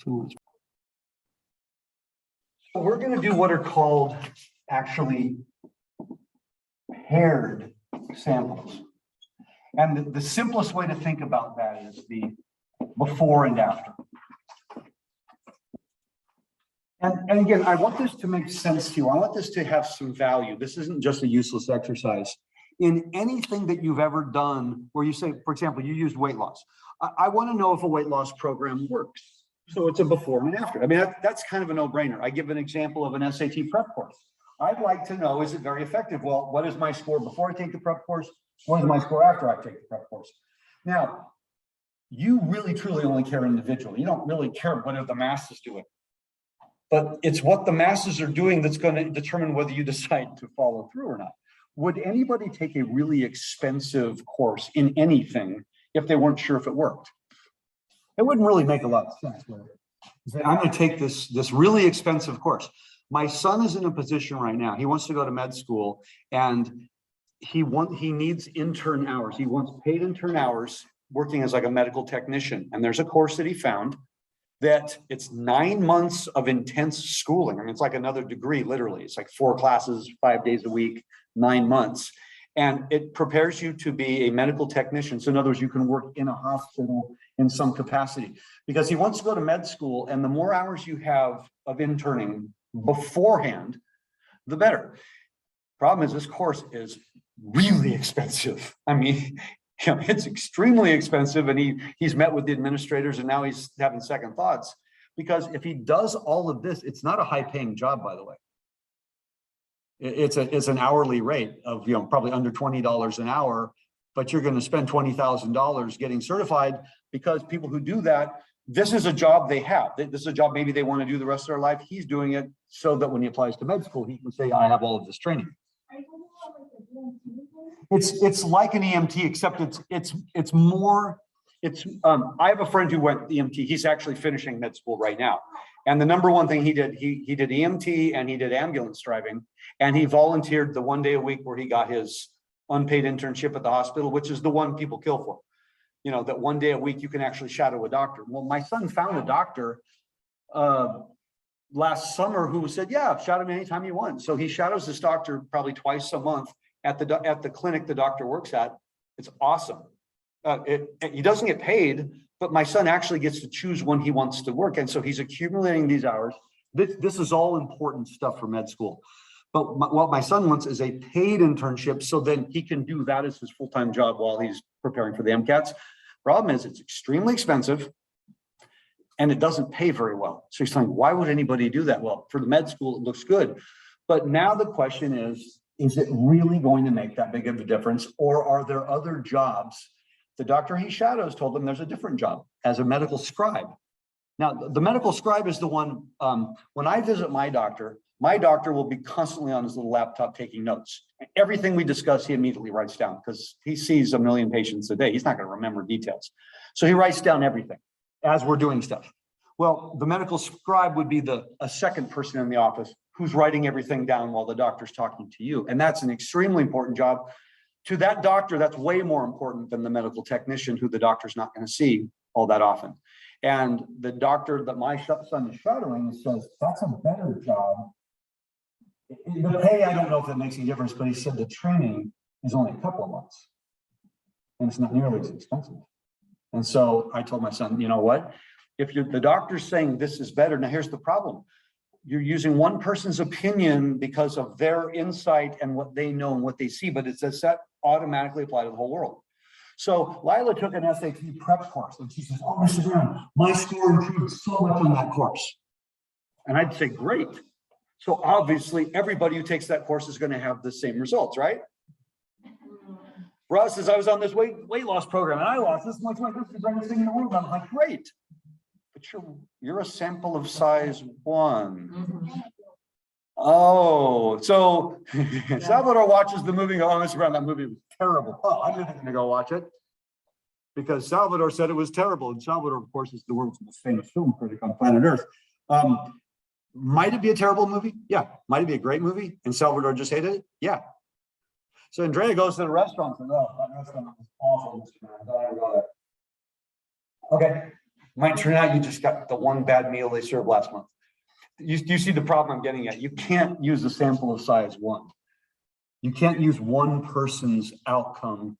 So we're going to do what are called actually paired samples. And the simplest way to think about that is the before and after. And again, I want this to make sense to you. I want this to have some value. This isn't just a useless exercise. In anything that you've ever done where you say, for example, you used weight loss. I want to know if a weight loss program works. So it's a before and after. I mean, that's kind of a no-brainer. I give an example of an SAT prep course. I'd like to know, is it very effective? Well, what is my score before I take the prep course? What is my score after I take the prep course? Now, you really truly only care individually. You don't really care what the masses doing. But it's what the masses are doing that's going to determine whether you decide to follow through or not. Would anybody take a really expensive course in anything if they weren't sure if it worked? It wouldn't really make a lot of sense. I'm going to take this really expensive course. My son is in a position right now. He wants to go to med school, and he needs intern hours. He wants paid intern hours working as like a medical technician. And there's a course that he found that it's 9 months of intense schooling. I mean, it's like another degree, literally. It's like 4 classes, 5 days a week, 9 months. And it prepares you to be a medical technician. So in other words, you can work in a hospital in some capacity, because he wants to go to med school. And the more hours you have of interning beforehand, the better. Problem is, this course is really expensive. I mean, it's extremely expensive, and he's met with the administrators, and now he's having second thoughts, because if he does all of this, it's not a high-paying job, by the way. It's an hourly rate of probably under $20 an hour, but you're going to spend $20,000 getting certified, because people who do that, this is a job they have. This is a job maybe they want to do the rest of their life. He's doing it so that when he applies to med school, he can say, I have all of this training. It's like an EMT, except it's more. I have a friend who went EMT. He's actually finishing med school right now, and the number one thing he did EMT, and he did ambulance driving, and he volunteered the 1 day a week where he got his unpaid internship at the hospital, which is the one people kill for. That 1 day a week you can actually shadow a doctor. Well, my son found a doctor last summer who said, yeah, shadow me anytime you want. So he shadows this doctor probably twice a month at the clinic the doctor works at. It's awesome. He doesn't get paid, but my son actually gets to choose when he wants to work. And so he's accumulating these hours. This is all important stuff for med school. But what my son wants is a paid internship, so then he can do that as his full-time job while he's preparing for the MCATs. Problem is, it's extremely expensive, and it doesn't pay very well. So he's saying, why would anybody do that? Well, for the med school, it looks good. But now the question is it really going to make that big of a difference? Or are there other jobs? The doctor he shadows told him there's a different job as a medical scribe. Now, the medical scribe is the one, when I visit my doctor will be constantly on his little laptop taking notes. Everything we discuss, he immediately writes down, because he sees a million patients a day. He's not going to remember details. So he writes down everything as we're doing stuff. Well, the medical scribe would be a second person in the office who's writing everything down while the doctor's talking to you. And that's an extremely important job. To that doctor, that's way more important than the medical technician, who the doctor's not going to see all that often. And the doctor that my son is shadowing says, that's a better job. The pay, I don't know if that makes any difference, but he said the training is only a couple of months, and it's not nearly as expensive. And so I told my son, you know what? If the doctor's saying this is better, now here's the problem. You're using one person's opinion because of their insight and what they know and what they see, but it's a set automatically apply to the whole world. So Lila took an SAT prep course, and she says, oh, Mr. Brown, my score improved so much on that course. And I'd say, great. So obviously everybody who takes that course is going to have the same results, right? Russ says, I was on this weight loss program and I lost this much weight. This is the greatest thing in the world. I'm like, great. But you're a sample of size 1. Oh, so Salvador watches the movie. Oh, Mr. Brown, that movie was terrible. Oh, I'm not going to go watch it, because Salvador said it was terrible. And Salvador, of course, is the world's most famous film critic on planet Earth. Might it be a terrible movie? Yeah. Might it be a great movie? And Salvador just hated it? Yeah. So Andrea goes to the restaurant and says, oh, that restaurant was awful, Mr. Brown. Don't ever go there. Okay. Might turn out you just got the one bad meal they served last month. You see the problem I'm getting at. You can't use a sample of size 1. You can't use one person's outcome.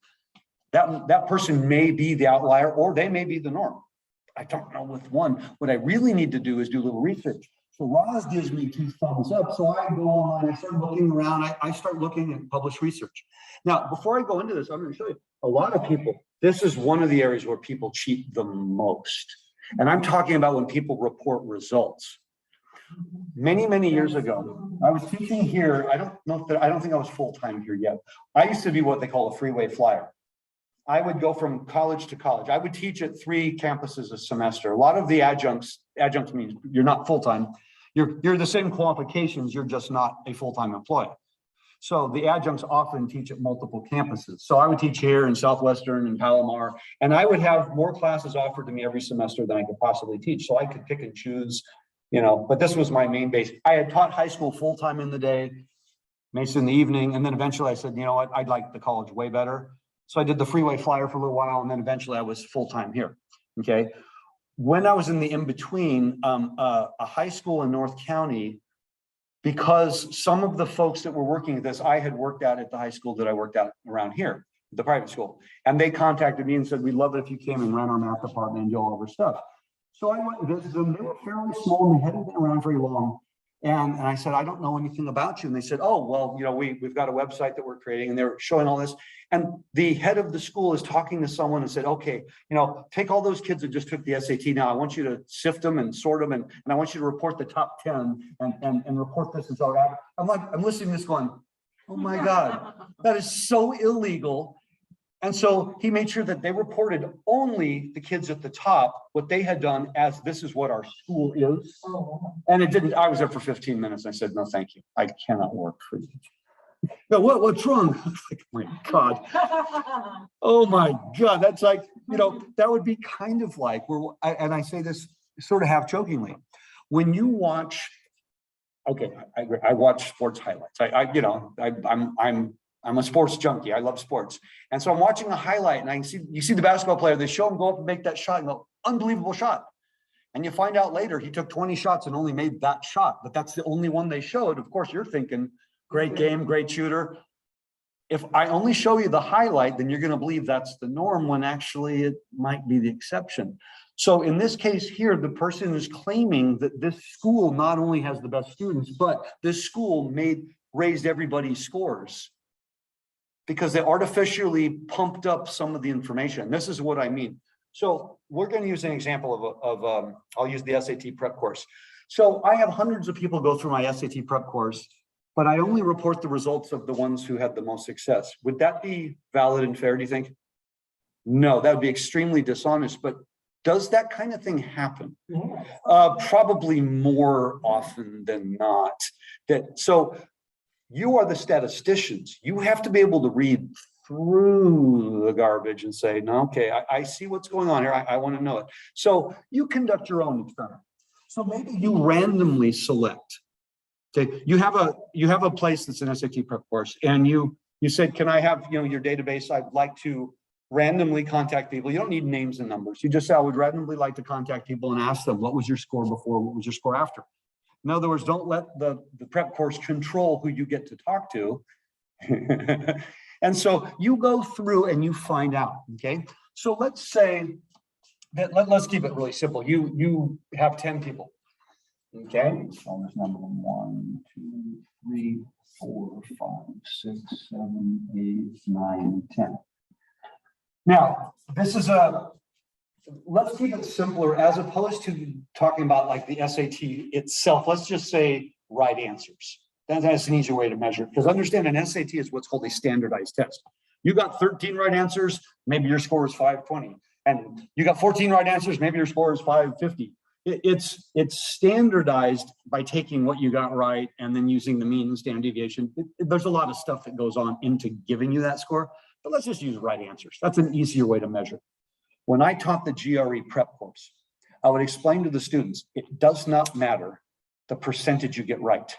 That person may be the outlier or they may be the norm. I don't know with one. What I really need to do is do a little research. So Roz gives me 2 thumbs up. So I go online, I start looking around, I start looking at published research. Now, before I go into this, I'm going to show you a lot of people. This is one of the areas where people cheat the most. And I'm talking about when people report results. Many, many years ago, I was teaching here. I don't think I was full-time here yet. I used to be what they call a freeway flyer. I would go from college to college. I would teach at 3 campuses a semester. A lot of the adjuncts means you're not full-time. You're the same qualifications, you're just not a full-time employee. So the adjuncts often teach at multiple campuses. So I would teach here in Southwestern and Palomar, and I would have more classes offered to me every semester than I could possibly teach. So I could pick and choose, but this was my main base. I had taught high school full-time in the day, Mason in the evening, and then eventually I said, you know what, I'd like the college way better. So I did the freeway flyer for a little while, and then eventually I was full-time here, okay? When I was in the in-between, a high school in North County, because some of the folks that were working at this, I had worked at the high school that I worked at around here, the private school. And they contacted me and said, we'd love it if you came and ran our math department and do all of our stuff. So I went and visited them. They were fairly small and they hadn't been around very long. And I said, I don't know anything about you. And they said, oh, well, we've got a website that we're creating, and they're showing all this. And the head of the school is talking to someone and said, okay, take all those kids that just took the SAT now. I want you to sift them and sort them. And I want you to report the top 10 and report this and so on. I'm listening to this going, oh my God, that is so illegal. And so he made sure that they reported only the kids at the top, what they had done as this is what our school is. And it didn't, I was there for 15 minutes. I said, no, thank you. I cannot work for you. No, what's wrong? Like, my God. Oh my God. That's like, that would be kind of like, and I say this sort of half jokingly, when you watch, okay, I watch sports highlights. I'm a sports junkie. I love sports. And so I'm watching a highlight and you see the basketball player, they show him go up and make that shot and go, unbelievable shot. And you find out later he took 20 shots and only made that shot, but that's the only one they showed. Of course, you're thinking, great game, great shooter. If I only show you the highlight, then you're going to believe that's the norm when actually it might be the exception. So in this case here, the person is claiming that this school not only has the best students, but this school raised everybody's scores, because they artificially pumped up some of the information. This is what I mean. So we're going to use an example of I'll use the SAT prep course. So I have hundreds of people go through my SAT prep course, but I only report the results of the ones who had the most success. Would that be valid and fair, do you think? No, that would be extremely dishonest, but does that kind of thing happen? Probably more often than not. So you are the statisticians. You have to be able to read through the garbage and say, no, okay, I see what's going on here. I want to know it. So you conduct your own experiment. So maybe you randomly select. Okay, you have a place that's an SAT prep course, and you said, can I have your database? I'd like to randomly contact people. You don't need names and numbers. You just say, I would randomly like to contact people and ask them, what was your score before? What was your score after? In other words, don't let the prep course control who you get to talk to. And so you go through and you find out, okay? So let's say that, let's keep it really simple. You have 10 people, okay? So there's number 1, 2, 3, 4, 5, 6, 7, 8, 9, 10. Now, let's keep it simpler as opposed to talking about like the SAT itself. Let's just say right answers. That's an easier way to measure it, because understand an SAT is what's called a standardized test. You got 13 right answers, maybe your score is 520. And you got 14 right answers, maybe your score is 550. It's standardized by taking what you got right and then using the mean and standard deviation. There's a lot of stuff that goes on into giving you that score, but let's just use right answers. That's an easier way to measure. When I taught the GRE prep course, I would explain to the students, it does not matter the percentage you get right.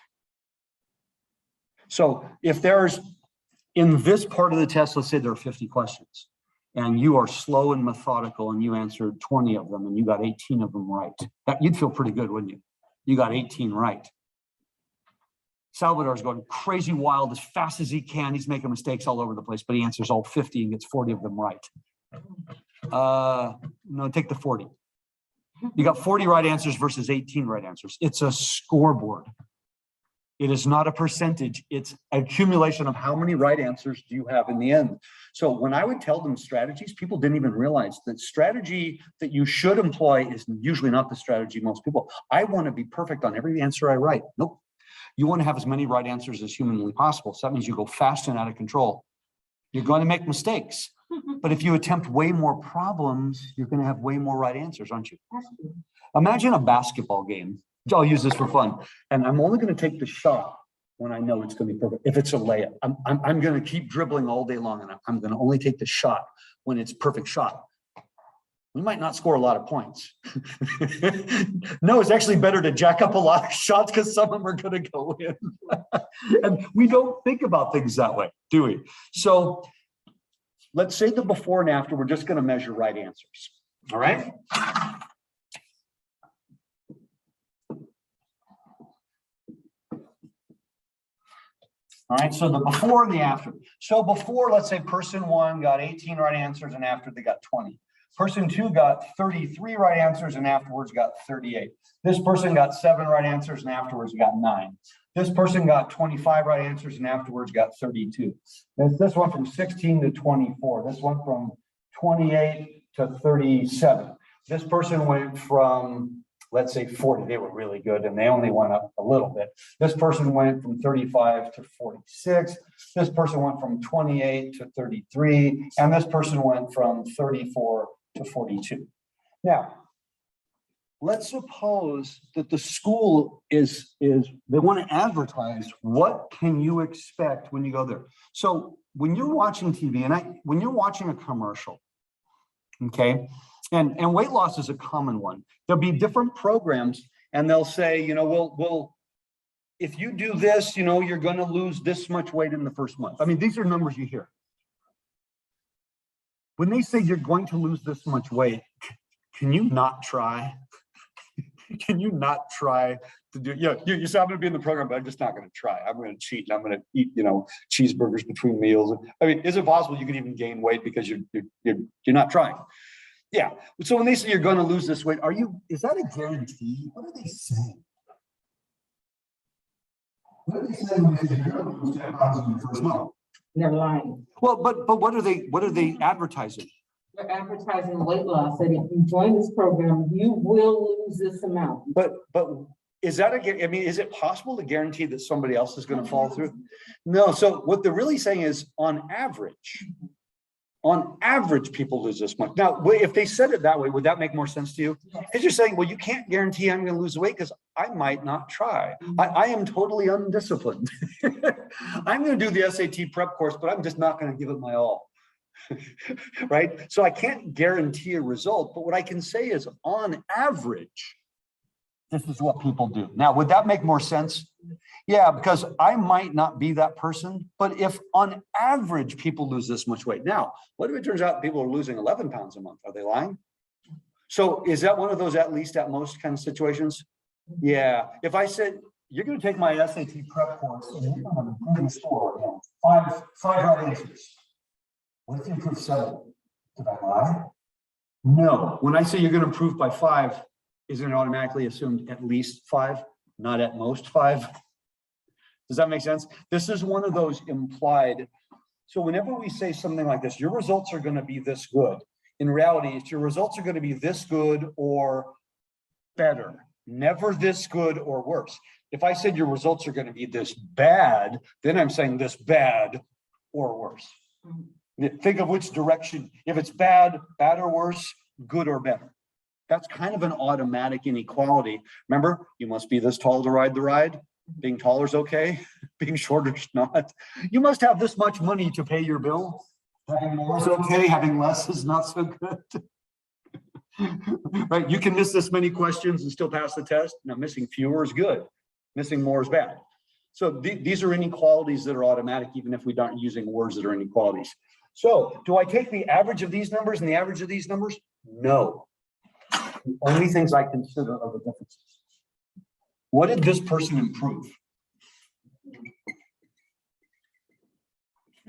So if there's, in this part of the test, let's say there are 50 questions. and you are slow and methodical and you answered 20 of them and you got 18 of them right. You'd feel pretty good, wouldn't you? You got 18 right. Salvador's going crazy wild as fast as he can. He's making mistakes all over the place, but he answers all 50 and gets 40 of them right. No, take the 40. You got 40 right answers versus 18 right answers. It's a scoreboard. It is not a percentage. It's accumulation of how many right answers do you have in the end. So when I would tell them strategies, people didn't even realize that strategy that you should employ is usually not the strategy most people. I want to be perfect on every answer I write. Nope. You want to have as many right answers as humanly possible. So that means you go fast and out of control. You're going to make mistakes. But if you attempt way more problems, you're going to have way more right answers, aren't you? Imagine a basketball game. I'll use this for fun. And I'm only going to take the shot when I know it's going to be perfect. If it's a layup, I'm going to keep dribbling all day long, and I'm going to only take the shot when it's perfect shot. We might not score a lot of points. No, it's actually better to jack up a lot of shots because some of them are going to go in. And we don't think about things that way, do we? So let's say the before and after, we're just going to measure right answers. All right. All right, so the before and the after. So before, let's say person 1 got 18 right answers and after they got 20. Person 2 got 33 right answers and afterwards got 38. This person got 7 right answers and afterwards got 9. This person got 25 right answers and afterwards got 32. This one from 16 to 24. This one from 28 to 37. This person went from, let's say 40, they were really good and they only went up a little bit. This person went from 35 to 46. This person went from 28 to 33. And this person went from 34 to 42. Now, let's suppose that the school is they want to advertise what can you expect when you go there. So when you're watching TV and when you're watching a commercial, okay, and weight loss is a common one. There'll be different programs and they'll say, you know, well, if you do this, you know, you're going to lose this much weight in the first month. I mean, these are numbers you hear. When they say you're going to lose this much weight, can you not try? Can you not try to do, you say, I'm going to be in the program, but I'm just not going to try. I'm going to cheat and I'm going to eat, you know, cheeseburgers between meals. I mean, is it possible you could even gain weight because you're not trying? Yeah. So when they say you're going to lose this weight, is that a guarantee? What are they saying? What are they saying when they say you're going to lose 10 pounds in your first month? They're lying. Well, but what are they advertising? They're advertising weight loss, and if you join this program, you will lose this amount. But is that is it possible to guarantee that somebody else is going to follow through? No. So what they're really saying is on average, people lose this much. Now, if they said it that way, would that make more sense to you? Because you're saying, well, you can't guarantee I'm going to lose weight because I might not try. I am totally undisciplined. I'm going to do the SAT prep course, but I'm just not going to give it my all. Right? So I can't guarantee a result, but what I can say is on average, this is what people do. Now, would that make more sense? Yeah, because I might not be that person, but if on average people lose this much weight. Now, what if it turns out people are losing 11 pounds a month? Are they lying? So is that one of those at least at most kind of situations? Yeah. If I said, you're going to take my SAT prep course and you're going to improve your score, five right answers. What if you improve 7? Did I lie? No. When I say you're going to improve by 5, isn't it automatically assumed at least 5, not at most 5? Does that make sense? This is one of those implied. So whenever we say something like this, your results are going to be this good. In reality, it's your results are going to be this good or better, never this good or worse. If I said your results are going to be this bad, then I'm saying this bad or worse. Think of which direction. If it's bad or worse, good or better. That's kind of an automatic inequality. Remember, you must be this tall to ride the ride. Being taller is okay. Being shorter is not. You must have this much money to pay your bill. Having more is okay. Having less is not so good. Right? You can miss this many questions and still pass the test. Now, missing fewer is good. Missing more is bad. So these are inequalities that are automatic, even if we aren't using words that are inequalities. So do I take the average of these numbers and the average of these numbers? No. The only things I consider are the differences. What did this person improve?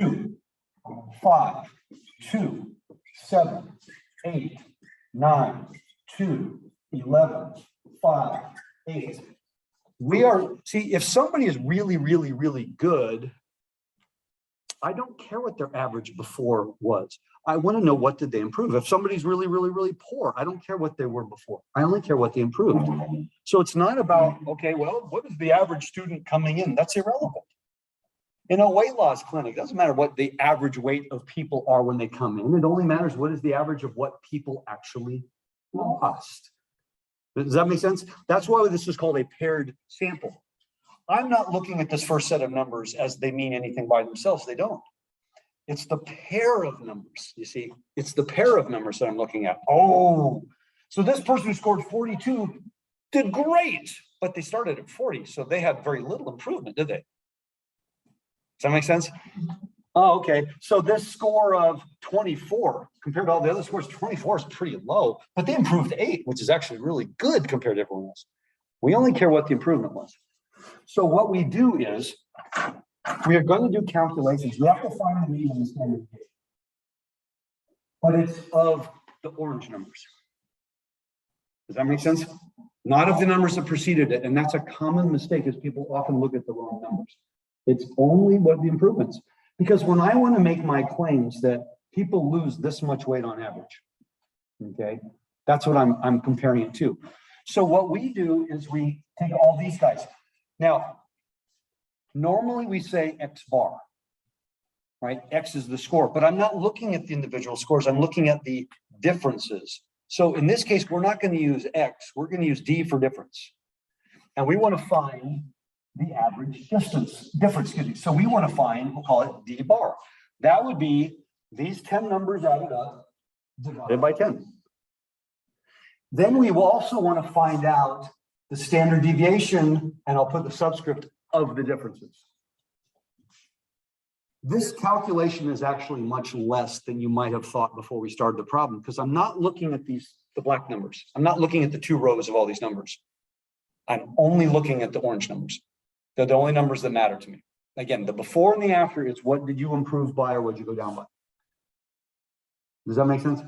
2, 5, 2, 7, 8, 9, 2, 11, 5, 8. We are, see, if somebody is really, really, really good, I don't care what their average before was. I want to know what did they improve. If somebody's really, really, really poor, I don't care what they were before. I only care what they improved. So it's not about, okay, well, what is the average student coming in? That's irrelevant. In a weight loss clinic, it doesn't matter what the average weight of people are when they come in. It only matters what is the average of what people actually lost. Does that make sense? That's why this is called a paired sample. I'm not looking at this first set of numbers as they mean anything by themselves. They don't. It's the pair of numbers, you see. It's the pair of numbers that I'm looking at. Oh, so this person who scored 42 did great, but they started at 40, so they had very little improvement, did they? Does that make sense? Oh, okay. So this score of 24 compared to all the other scores, 24 is pretty low, but they improved 8, which is actually really good compared to everyone else. We only care what the improvement was. So what we do is we are going to do calculations. We have to find the mean in the standard deviation, but it's of the orange numbers. Does that make sense? Not of the numbers that preceded it. And that's a common mistake, is people often look at the wrong numbers. It's only what the improvements. Because when I want to make my claims that people lose this much weight on average, okay, that's what I'm comparing it to. So what we do is we take all these guys. Now, normally we say X bar, right? X is the score, but I'm not looking at the individual scores. I'm looking at the differences. So in this case, we're not going to use X. We're going to use D for difference. And we want to find the average difference. Excuse me. So we want to find, we'll call it D bar. That would be these 10 numbers added up divided by 10. Then we will also want to find out the standard deviation, and I'll put the subscript of the differences. This calculation is actually much less than you might have thought before we started the problem, because I'm not looking at the black numbers. I'm not looking at the 2 rows of all these numbers. I'm only looking at the orange numbers. They're the only numbers that matter to me. Again, the before and the after is what did you improve by or what did you go down by? Does that make sense?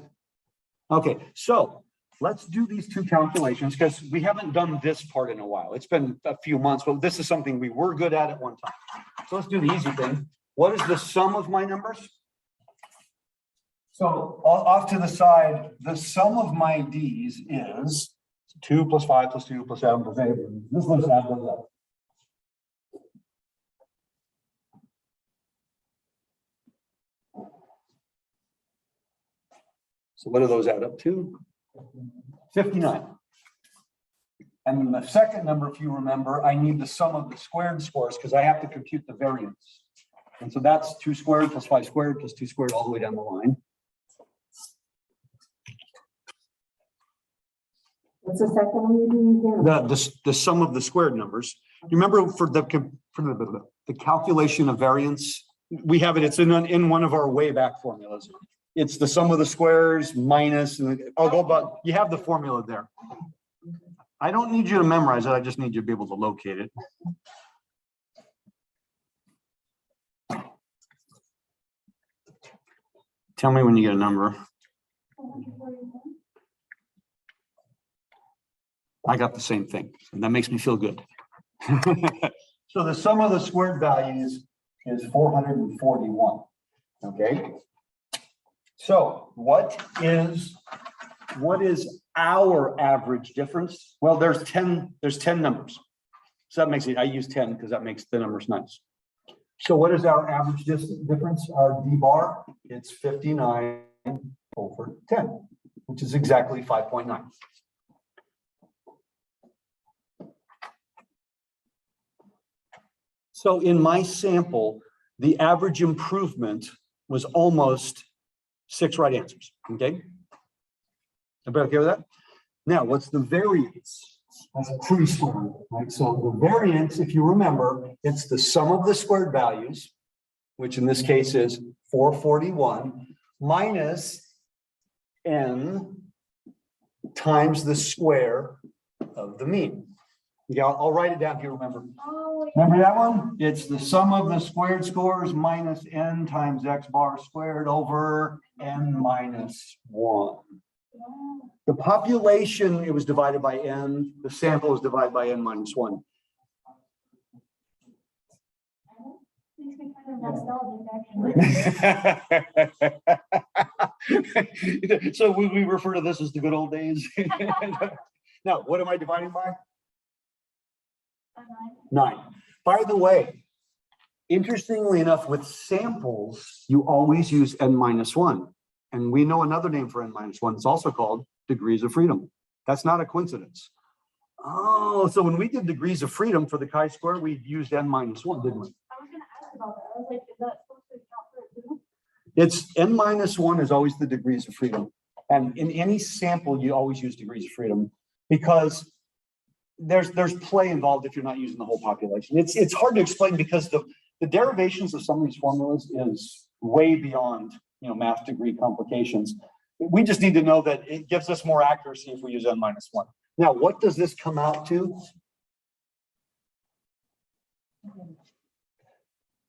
Okay, so let's do these 2 calculations, because we haven't done this part in a while. It's been a few months, but this is something we were good at one time. So let's do the easy thing. What is the sum of my numbers? So off to the side, the sum of my D's is 2 plus 5 plus 2 plus 7 plus 8. This looks add those up. So what do those add up to? 59. And then the second number, if you remember, I need the sum of the squared scores because I have to compute the variance. And so that's 2 squared plus 5 squared plus 2 squared all the way down the line. What's the second one you're doing again? The sum of the squared numbers. You remember for the calculation of variance, we have it, it's in one of our way back formulas. It's the sum of the squares minus, and I'll go about, you have the formula there. I don't need you to memorize it. I just need you to be able to locate it. Tell me when you get a number. I got the same thing, and that makes me feel good. So the sum of the squared values is 441. Okay. So what is our average difference? Well, there's 10 numbers. So that makes it, I use 10 because that makes the numbers nice. So what is our average difference? Our D bar, it's 59 over 10, which is exactly 5.9. So in my sample, the average improvement was almost 6 right answers, okay? Everybody okay with that? Now, what's the variance? That's pretty strong, right? So the variance, if you remember, it's the sum of the squared values, which in this case is 441 minus n times the square of the mean. Yeah, I'll write it down here, remember. Remember that one? It's the sum of the squared scores minus n times x bar squared over n minus 1. The population, it was divided by n. The sample is divided by n minus 1. Makes me kind of nostalgic, actually. So we refer to this as the good old days. Now, what am I dividing by? 9. By the way, interestingly enough, with samples, you always use n minus 1. And we know another name for n minus 1. It's also called degrees of freedom. That's not a coincidence. Oh, so when we did degrees of freedom for the chi-square, we used n minus 1, didn't we? I was going to ask about that. I was like, is that supposed to account for it too? It's n minus 1 is always the degrees of freedom. And in any sample, you always use degrees of freedom because there's play involved if you're not using the whole population. It's hard to explain because the derivations of some of these formulas is way beyond, math degree complications. We just need to know that it gives us more accuracy if we use n minus 1. Now, what does this come out to?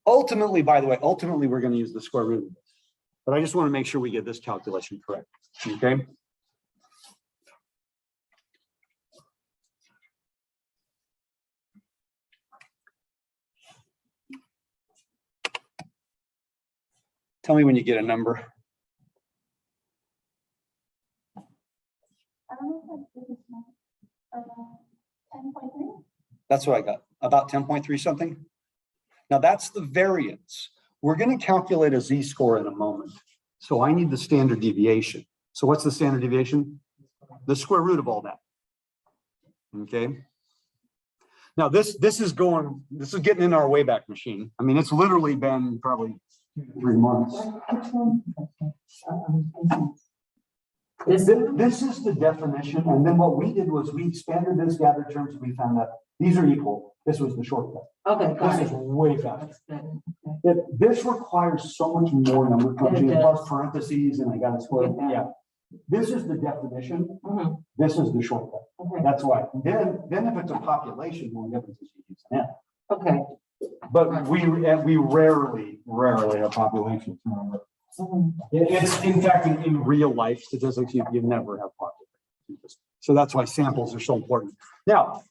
Ultimately, by the way, we're going to use the square root of this. But I just want to make sure we get this calculation correct. Okay. Tell me when you get a number. I don't know if this is 10.3. That's what I got, about 10.3 something. Now that's the variance. We're going to calculate a z-score in a moment. So I need the standard deviation. So what's the standard deviation? The square root of all that. Okay. Now this is getting in our Wayback Machine. I mean, it's literally been probably 3 months. This is the definition, and then what we did was we expanded this, gathered terms, and we found that these are equal. This was the shortcut. Okay, This is way faster. This requires so much more number crunching, plus parentheses, and I got to square. Yeah. This is the definition. This is the shortcut. Okay. That's why. Then if it's a population, well, difference is you use an F. Okay. But we rarely have populations. Remember. It's in fact in real life statistics, you never have populations. So that's why samples are so important. Now,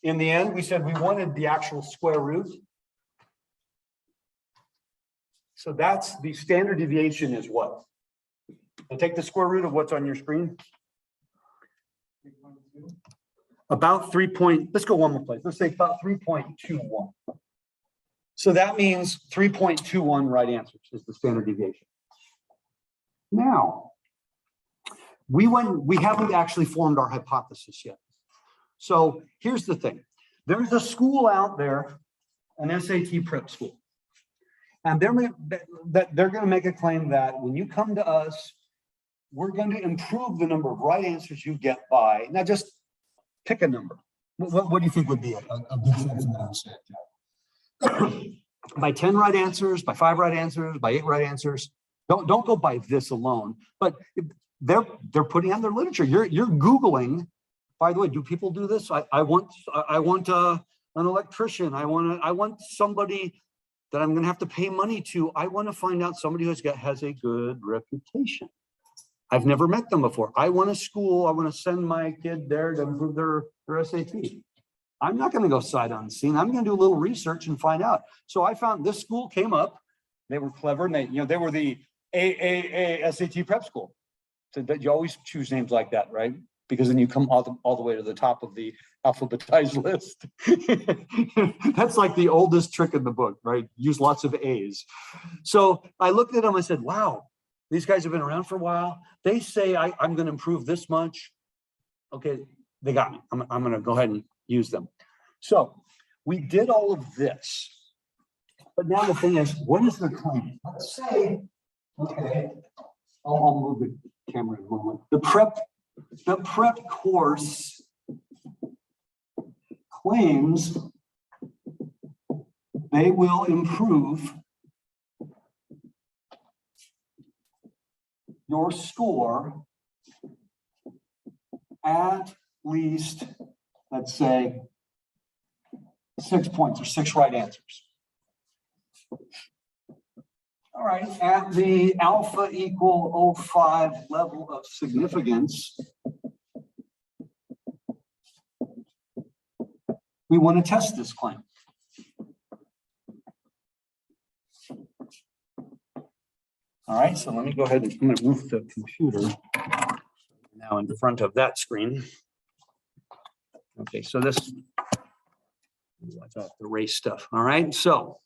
in the end, we said we wanted the actual square root. So that's the standard deviation is what? And take the square root of what's on your screen. About 3 point, let's go one more place. Let's say about 3.21. So that means 3.21 right answers is the standard deviation. Now, we haven't actually formed our hypothesis yet. So here's the thing. There's a school out there, an SAT prep school. And they're going to make a claim that when you come to us, we're going to improve the number of right answers you get by, now just pick a number. What do you think would be a good sense of that? By 10 right answers, by 5 right answers, by 8 right answers. Don't go by this alone, but they're putting out their literature. You're Googling. By the way, do people do this? I want an electrician. I want somebody that I'm going to have to pay money to. I want to find out somebody who has a good reputation. I've never met them before. I want a school. I want to send my kid there to improve their SAT. I'm not going to go sight unseen. I'm going to do a little research and find out. So I found this school came up. They were clever, and they were the AAA SAT prep school. So that you always choose names like that, right? Because then you come all the way to the top of the alphabetized list. That's like the oldest trick in the book, right? Use lots of A's. So I looked at them. I said, wow, these guys have been around for a while. They say I'm going to improve this much. Okay, they got me. I'm going to go ahead and use them. So we did all of this. But now the thing is, what is their claim? Let's say, okay, I'll move the camera in a moment. The prep course claims they will improve your score at least, let's say, 6 points or 6 right answers. All right, at the alpha equal 0.5 level of significance, we want to test this claim. All right, so let me go ahead and I'm going to move the computer now in front of that screen. Okay, so this, watch out the race stuff. All right, so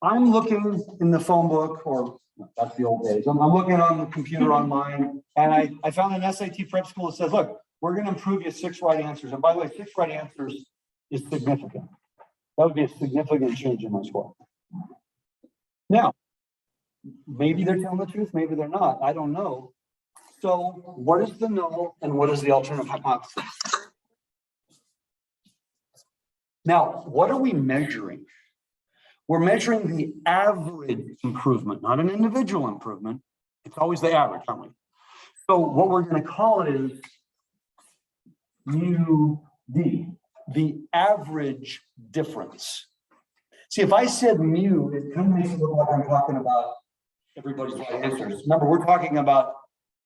I'm looking in the phone book, or that's the old days. I'm looking on the computer online, and I found an SAT prep school that says, look, we're going to improve you 6 right answers. And by the way, 6 right answers is significant. That would be a significant change in my score. Now, maybe they're telling the truth, maybe they're not. I don't know. So what is the null and what is the alternative hypothesis? Now, what are we measuring? We're measuring the average improvement, not an individual improvement. It's always the average, aren't we? So what we're going to call it is mu d, the average difference. See, if I said mu, it kind of makes it look like I'm talking about everybody's right answers. Remember, we're talking about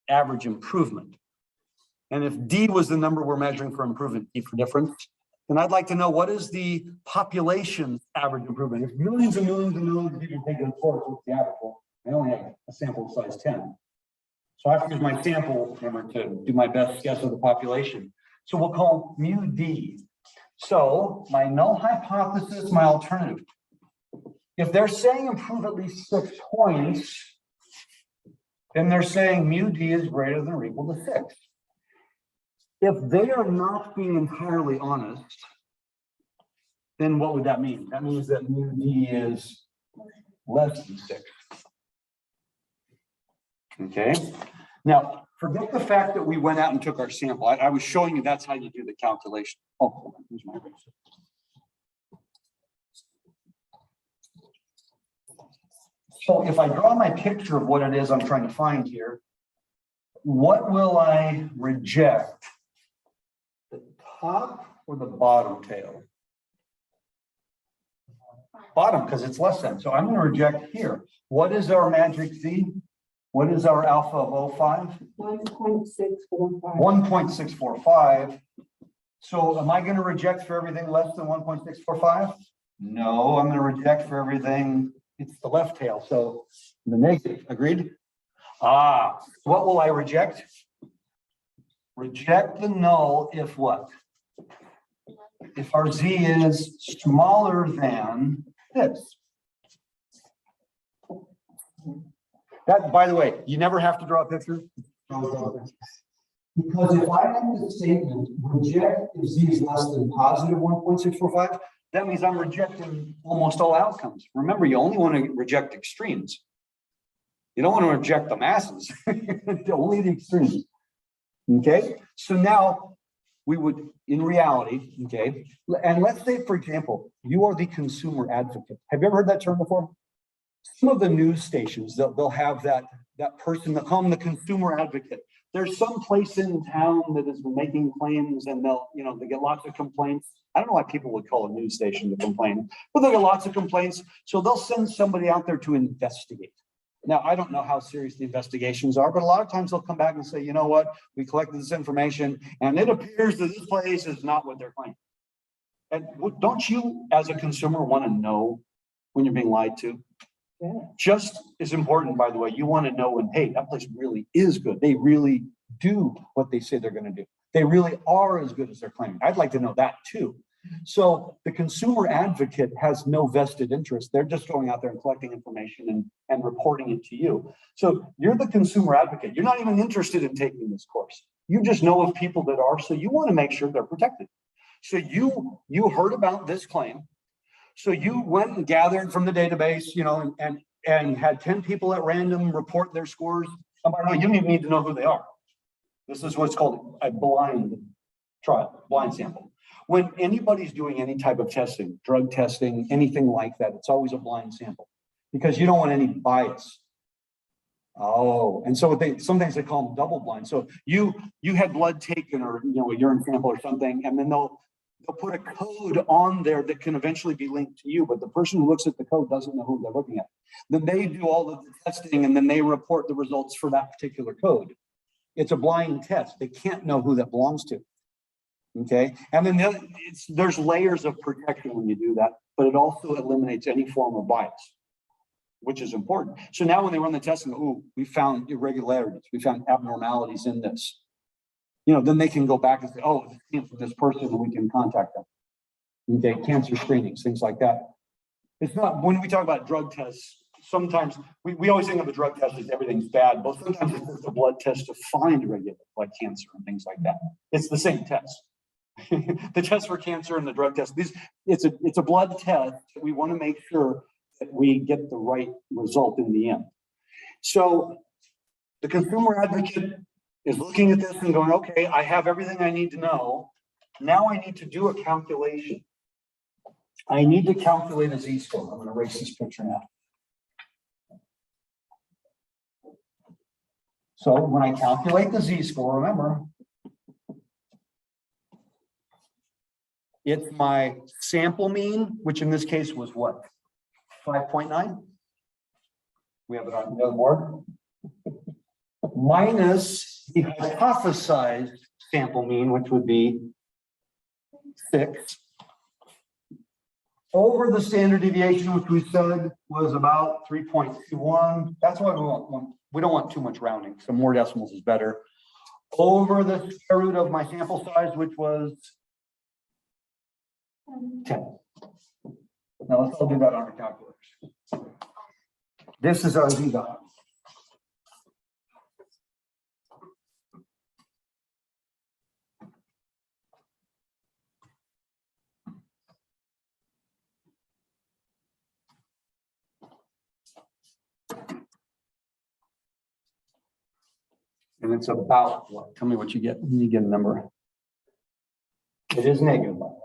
average improvement. And if D was the number we're measuring for improvement, D for difference, then I'd like to know what is the population average improvement. If millions and millions and millions of people take the course, what's the average? Well, I only have a sample size 10. So I have to use my sample number to do my best guess of the population. So we'll call mu D. So my null hypothesis, my alternative. If they're saying improve at least 6 points, then they're saying mu D is greater than or equal to 6. If they are not being entirely honest, then what would that mean? That means that mu D is less than 6. Okay. Now, forget the fact that we went out and took our sample. I was showing you that's how you do the calculation. Oh, hold on. Here's my eraser. So if I draw my picture of what it is I'm trying to find here, what will I reject? The top or the bottom tail? Bottom, because it's less than. So I'm going to reject here. What is our magic Z? What is our alpha of 0.5? 1.645. 1.645. So am I going to reject for everything less than 1.645? No, I'm going to reject for everything. It's the left tail. So the negative. Agreed? What will I reject? Reject the null if what? If our Z is smaller than this. That, by the way, you never have to draw a picture. Because if I make the statement, reject if Z is less than positive 1.645, that means I'm rejecting almost all outcomes. Remember, you only want to reject extremes. You don't want to reject the masses, only the extremes. Okay, so now we would, in reality, okay, and let's say, for example, you are the consumer advocate. Have you ever heard that term before? Some of the news stations, they'll have that person, they'll call them the consumer advocate. There's some place in town that has been making claims and they get lots of complaints. I don't know why people would call a news station to complain, but they get lots of complaints. So they'll send somebody out there to investigate. Now, I don't know how serious the investigations are, but a lot of times they'll come back and say, you know what, we collected this information and it appears that this place is not what they're claiming. And don't you, as a consumer, want to know when you're being lied to? Yeah. Just as important, by the way, you want to know when, hey, that place really is good. They really do what they say they're going to do. They really are as good as they're claiming. I'd like to know that too. So the consumer advocate has no vested interest. They're just going out there and collecting information and reporting it to you. So you're the consumer advocate. You're not even interested in taking this course. You just know of people that are, so you want to make sure they're protected. So you heard about this claim. So you went and gathered from the database, and had 10 people at random report their scores. And by the way, you don't even need to know who they are. This is what's called a blind trial, blind sample. When anybody's doing any type of testing, drug testing, anything like that, it's always a blind sample because you don't want any bias. Oh, and so sometimes they call them double blind. So you had blood taken or, a urine sample or something, and then they'll put a code on there that can eventually be linked to you, but the person who looks at the code doesn't know who they're looking at. Then they do all of the testing and then they report the results for that particular code. It's a blind test. They can't know who that belongs to. Okay. And then there's layers of protection when you do that, but it also eliminates any form of bias, which is important. So now when they run the test and go, ooh, we found irregularities, we found abnormalities in this, then they can go back and say, oh, this came from this person and we can contact them. Okay, cancer screenings, things like that. It's not, when we talk about drug tests, sometimes we always think of a drug test as everything's bad, but sometimes it's just a blood test to find irregular blood cancer and things like that. It's the same test. The test for cancer and the drug test, it's a blood test that we want to make sure that we get the right result in the end. So the consumer advocate is looking at this and going, okay, I have everything I need to know. Now I need to do a calculation. I need to calculate a z-score. I'm going to erase this picture now. So when I calculate the z-score, remember, it's my sample mean, which in this case was what? 5.9. We have it on the other board. Minus the hypothesized sample mean, which would be 6, over the standard deviation, which we said was about 3.21. That's why we don't want too much rounding. Some more decimals is better. Over the square root of my sample size, which was 10. Now let's all do that on our calculators. This is our z-dot. And it's about what? Tell me what you get. You get a number. It is negative, by the way.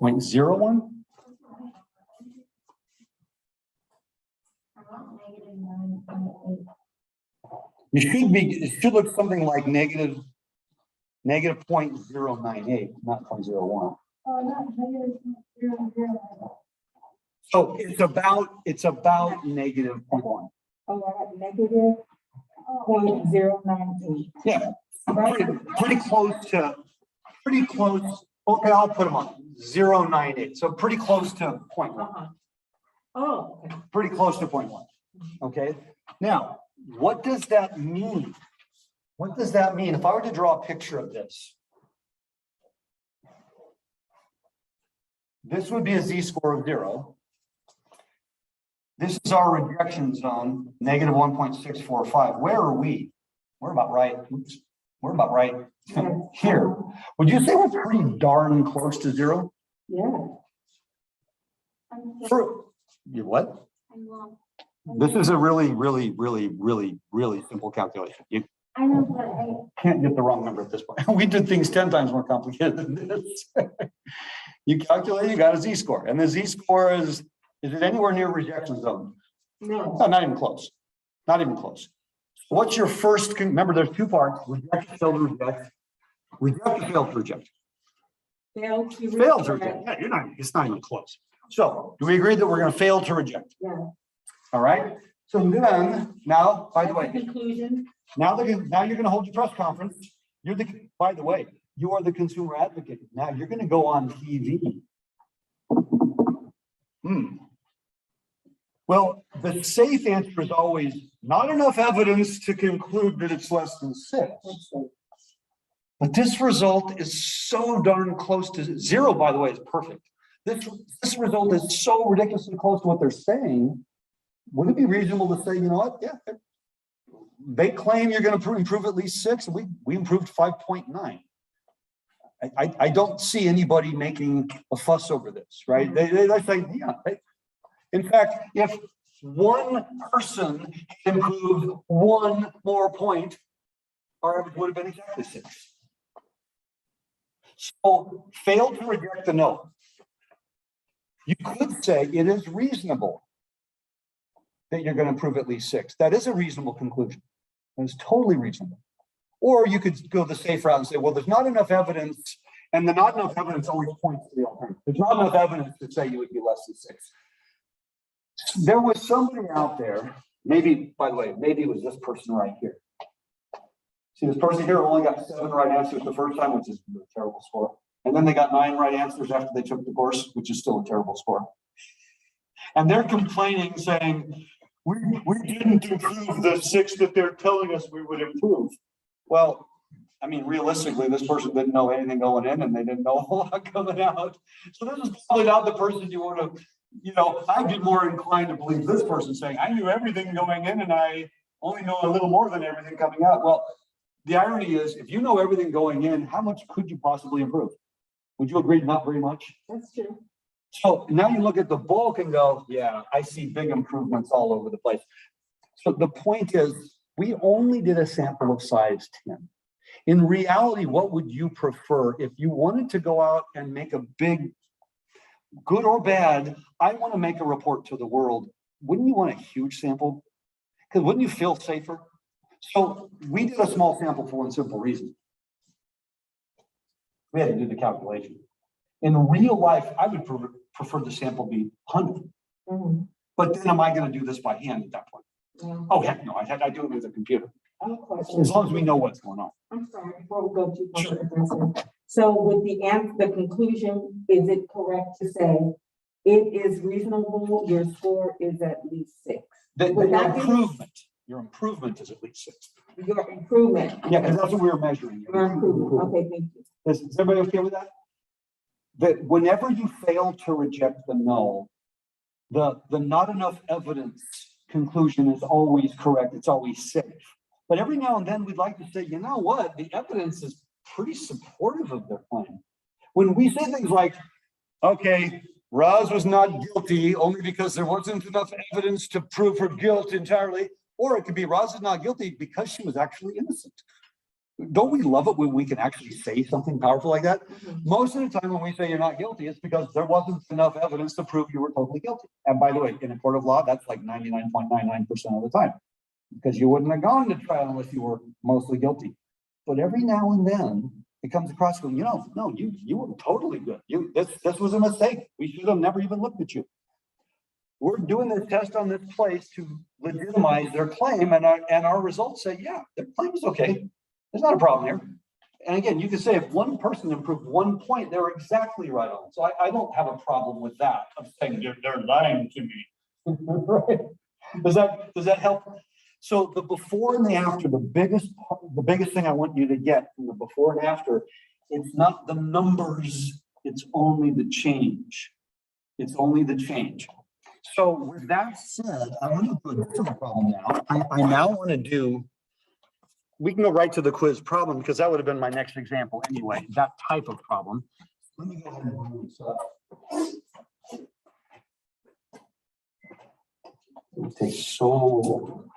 -0.01. 0.01? It should look something like negative 0.098, not 0.01. Not -0.00. So it's about negative 0.1. Oh, I have negative .098. Yeah, Right? pretty close. Okay, I'll put them on 0.98. So pretty close to 0.1. Oh, okay. Pretty close to 0.1. Okay. Now, what does that mean? What does that mean? If I were to draw a picture of this, this would be a z-score of 0. This is our rejection zone, negative 1.645. Where are we? We're about right. Oops. We're about right here. Would you say we're pretty darn close to 0? Yeah. You what? I'm wrong. This is a really simple calculation. You I know, but I can't get the wrong number at this point. We did things 10 times more complicated than this. You calculate, you got a z-score, and the z-score is it anywhere near rejection zone? No. No, not even close. Not even close. What's your first? Remember, there's 2 parts: reject, fail to reject, reject, fail to reject. Fail to Fail to reject. reject. Yeah, it's not even close. So, do we agree that we're going to fail to reject? Yeah. All right. So then, now, by the way, Conclusion. now you're going to hold your press conference. By the way, you are the consumer advocate. Now you're going to go on TV. Well, the safe answer is always not enough evidence to conclude that it's less than 6. But this result is so darn close to 0, by the way, is perfect. This result is so ridiculously close to what they're saying. Would it be reasonable to say, you know what? Yeah, they claim you're going to improve at least 6. We improved 5.9. I don't see anybody making a fuss over this, right? They say, yeah. In fact, if one person had improved 1 more point, our average would have been exactly 6. So fail to reject the no. You could say it is reasonable that you're going to prove at least 6. That is a reasonable conclusion. That is totally reasonable. Or you could go the safe route and say, well, there's not enough evidence, and the not enough evidence always points to the alternative. There's not enough evidence to say you would be less than 6. There was somebody out there, maybe, by the way, maybe it was this person right here. See, this person here only got 7 right answers the first time, which is a terrible score. And then they got 9 right answers after they took the course, which is still a terrible score. And they're complaining, saying, we didn't improve the 6 that they're telling us we would improve. Well, I mean, realistically, this person didn't know anything going in and they didn't know a whole lot coming out. So this is probably not the person you want to, I'd be more inclined to believe this person saying, I knew everything going in and I only know a little more than everything coming out. Well, the irony is, if you know everything going in, how much could you possibly improve? Would you agree not very much? That's true. So now you look at the bulk and go, yeah, I see big improvements all over the place. So the point is, we only did a sample of size 10. In reality, what would you prefer if you wanted to go out and make a big, good or bad, I want to make a report to the world. Wouldn't you want a huge sample? Because wouldn't you feel safer? So we did a small sample for one simple reason. We had to do the calculation. In real life, I would prefer the sample be 100. Mhm. But then am I going to do this by hand at that point? Yeah. Oh, heck no, I do it with a computer. I have a question. As long as we know what's going on. I'm sorry, before we go too far. Sure. So with the conclusion, is it correct to say it is reasonable, your score is at least 6? Would that be- Your improvement is at least 6. Your improvement. Yeah, because that's what we were measuring. Your improvement, okay, thank you. Is everybody okay with that? That whenever you fail to reject the null, the not enough evidence conclusion is always correct. It's always safe. But every now and then we'd like to say, you know what? The evidence is pretty supportive of their claim. When we say things like, okay, Roz was not guilty only because there wasn't enough evidence to prove her guilt entirely, or it could be Roz is not guilty because she was actually innocent. Don't we love it when we can actually say something powerful like that? Mhm. Most of the time when we say you're not guilty, it's because there wasn't enough evidence to prove you were totally guilty. And by the way, in a court of law, that's like 99.99% of the time, because you wouldn't have gone to trial unless you were mostly guilty. But every now and then it comes across going, no, you were totally good. This was a mistake. We should have never even looked at you. We're doing this test on this place to legitimize their claim, and our results say, yeah, their claim is okay. There's not a problem here. And again, you can say if one person improved 1 point, they were exactly right on. So I don't have a problem with that. I'm saying they're lying to me. Right? Does that help? So the before and the after, the biggest thing I want you to get from the before and after, it's not the numbers, it's only the change. It's only the change. So with that said, I want to do a different problem now. I now want to do, we can go right to the quiz problem because that would have been my next example anyway, that type of problem. Let me go ahead and bring this up. It would take so long.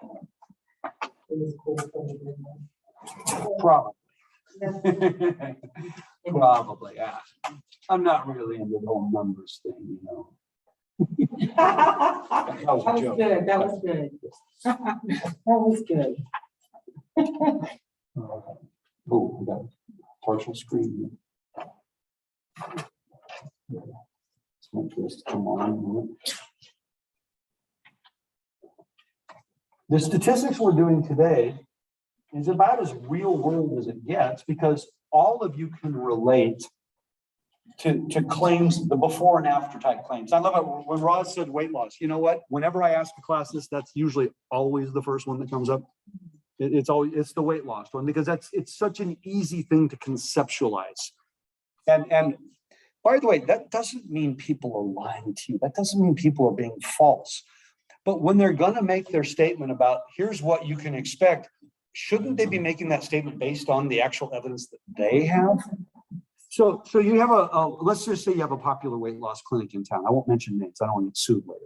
Probably. Probably, yeah. I'm not really into the whole numbers thing, That was a was joke. good, that was good. That was good. Oh, we got partial screen. Let's wait for this to come on. The statistics we're doing today is about as real world as it gets, because all of you can relate to claims, the before and after type claims. I love it when Roz said weight loss. You know what? Whenever I ask a class this, that's usually always the first one that comes up. It's the weight loss one, because it's such an easy thing to conceptualize. And by the way, that doesn't mean people are lying to you. That doesn't mean people are being false. But when they're going to make their statement about here's what you can expect, shouldn't they be making that statement based on the actual evidence that they have? So you have let's just say you have a popular weight loss clinic in town. I won't mention names. I don't want to get sued later.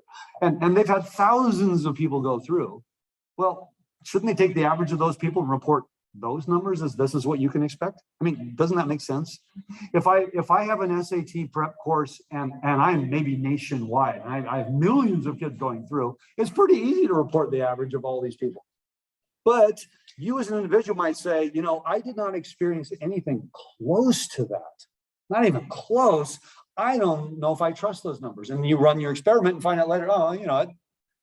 And they've had thousands of people go through. Well, shouldn't they take the average of those people and report those numbers as this is what you can expect? I mean, doesn't that make sense? If I have an SAT prep course and I'm maybe nationwide, and I have millions of kids going through, it's pretty easy to report the average of all these people. But you as an individual might say, you know, I did not experience anything close to that. Not even close. I don't know if I trust those numbers. And you run your experiment and find out later, oh, you know,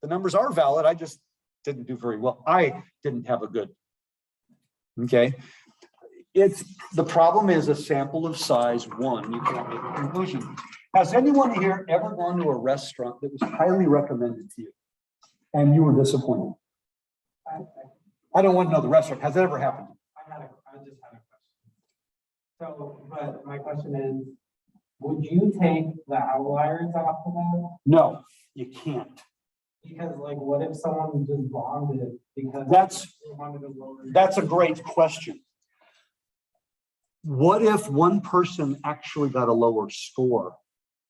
the numbers are valid. I just didn't do very well. I didn't have a good. Okay. The problem is a sample of size 1. You can't make a conclusion. Has anyone here ever gone to a restaurant that was highly recommended to you and you were disappointed? I don't want to know the restaurant. Has that ever happened? I just had a question. So, but my question is, would you take the outliers off of that? No, you can't. Because like, what if someone just bombed it because they wanted to lower? That's a great question. What if one person actually got a lower score?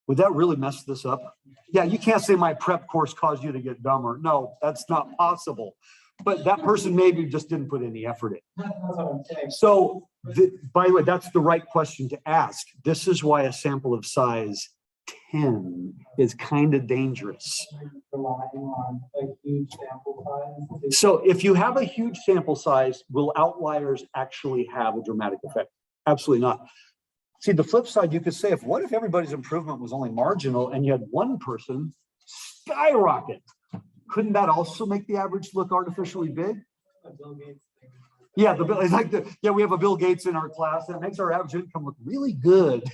Would that really mess this up? Yeah, you can't say my prep course caused you to get dumber. No, that's not possible. But that person maybe just didn't put any effort in. That's what I'm saying. So, by the way, that's the right question to ask. This is why a sample of size 10 is kind of dangerous. Relying on a huge sample size. So if you have a huge sample size, will outliers actually have a dramatic effect? Absolutely not. See, the flip side, you could say, what if everybody's improvement was only marginal and you had one person skyrocket? Couldn't that also make the average look artificially big? Bill Gates thing. Yeah, it's like we have a Bill Gates in our class that makes our average income look really good.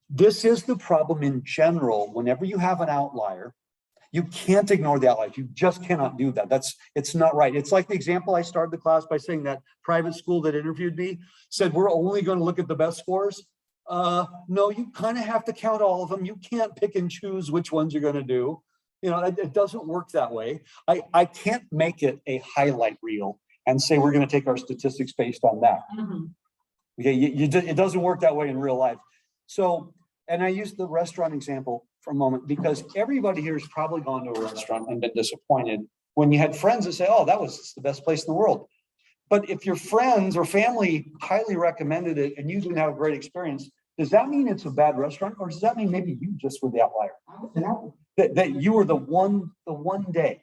This is the problem in general. Whenever you have an outlier, you can't ignore the outliers. You just cannot do that. It's not right. It's like the example I started the class by saying that private school that interviewed me said, we're only going to look at the best scores. No, you kind of have to count all of them. You can't pick and choose which ones you're going to do. You know, it doesn't work that way. I can't make it a highlight reel and say we're going to take our statistics based on that. Okay, it doesn't work that way in real life. So, and I use the restaurant example for a moment because everybody here has probably gone to a restaurant and been disappointed when you had friends that say, oh, that was the best place in the world. But if your friends or family highly recommended it and you didn't have a great experience, does that mean it's a bad restaurant, or does that mean maybe you just were the outlier? That you were the one day.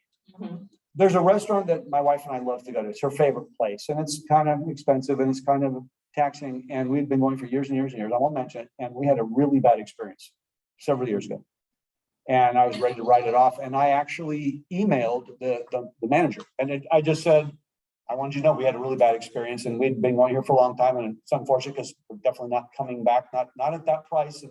There's a restaurant that my wife and I love to go to. It's her favorite place, and it's kind of expensive and it's kind of taxing. And we've been going for years and years and years. I won't mention it. And we had a really bad experience several years ago. And I was ready to write it off. And I actually emailed the manager, and I just said, I wanted you to know we had a really bad experience, and we'd been going here for a long time, and it's unfortunate because we're definitely not coming back, not at that price,